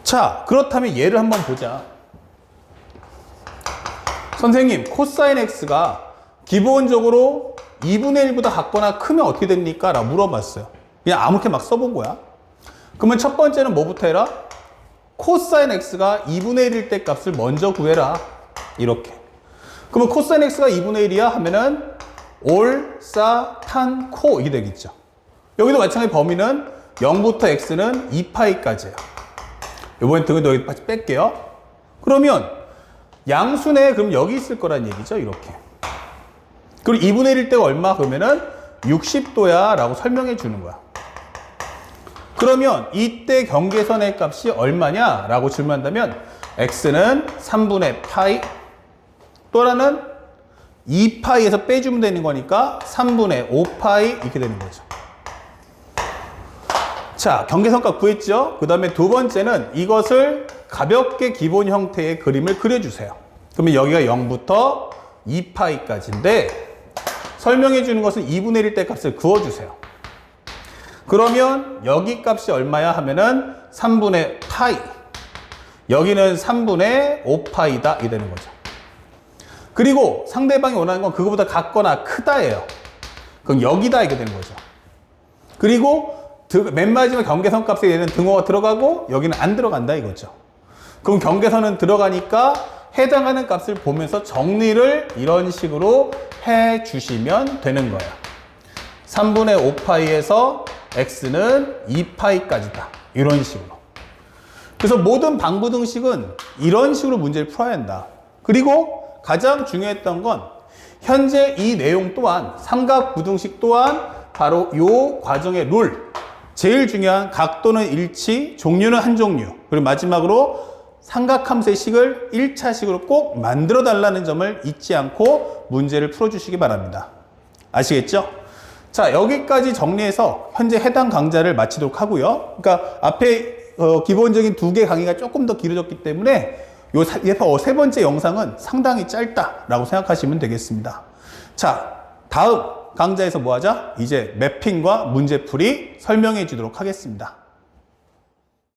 자, 그렇다면 얘를 한번 보자. 선생님, 코사인 x가 기본적으로 2분의 1보다 작거나 크면 어떻게 됩니까? 라고 물어봤어요. 그냥 아무렇게 막 써본 거야. 그러면 첫 번째는 뭐부터 해라? 코사인 x가 2분의 1일 때 값을 먼저 구해라. 이렇게. 그러면 코사인 x가 2분의 1이야 하면은 올사탄코 이게 되겠죠. 여기도 마찬가지 범위는 0부터 x는 2파이까지예요. 이번엔 등을 여기 뺄게요. 그러면 양수네 그럼 여기 있을 거란 얘기죠. 이렇게. 그리고 2분의 1일 때가 얼마? 그러면은 60도야 라고 설명해 주는 거야. 그러면 이때 경계선의 값이 얼마냐? 라고 질문한다면 x는 3분의 파이 또라는 2파이에서 빼주면 되는 거니까 3분의 5파이 이렇게 되는 거죠. 자, 경계선값 구했죠? 그 다음에 두 번째는 이것을 가볍게 기본 형태의 그림을 그려주세요. 그러면 여기가 0부터 2파이까지인데 설명해 주는 것은 2분의 1 때 값을 그어주세요. 그러면 여기 값이 얼마야 하면은 3분의 파이, 여기는 3분의 5파이다 이 되는 거죠. 그리고 상대방이 원하는 건 그거보다 같거나 크다예요. 그럼 여기다 이게 되는 거죠. 그리고 맨 마지막 경계선 값에 얘는 등호가 들어가고 여기는 안 들어간다 이거죠. 그럼 경계선은 들어가니까 해당하는 값을 보면서 정리를 이런 식으로 해 주시면 되는 거예요. 3분의 5파이에서 x는 2파이까지다. 이런 식으로. 그래서 모든 방부등식은 이런 식으로 문제를 풀어야 한다. 그리고 가장 중요했던 건 현재 이 내용 또한 삼각부등식 또한 바로 이 과정의 룰. 제일 중요한 각도는 일치, 종류는 한 종류. 그리고 마지막으로 삼각함수의 식을 1차식으로 꼭 만들어 달라는 점을 잊지 않고 문제를 풀어주시기 바랍니다. 아시겠죠? 자, 여기까지 정리해서 현재 해당 강좌를 마치도록 하고요. 그러니까 앞에 기본적인 두 개 강의가 조금 더 길어졌기 때문에 요 세 번째 영상은 상당히 짧다라고 생각하시면 되겠습니다. 자, 다음 강좌에서 뭐 하자? 이제 매핑과 문제풀이 설명해 주도록 하겠습니다.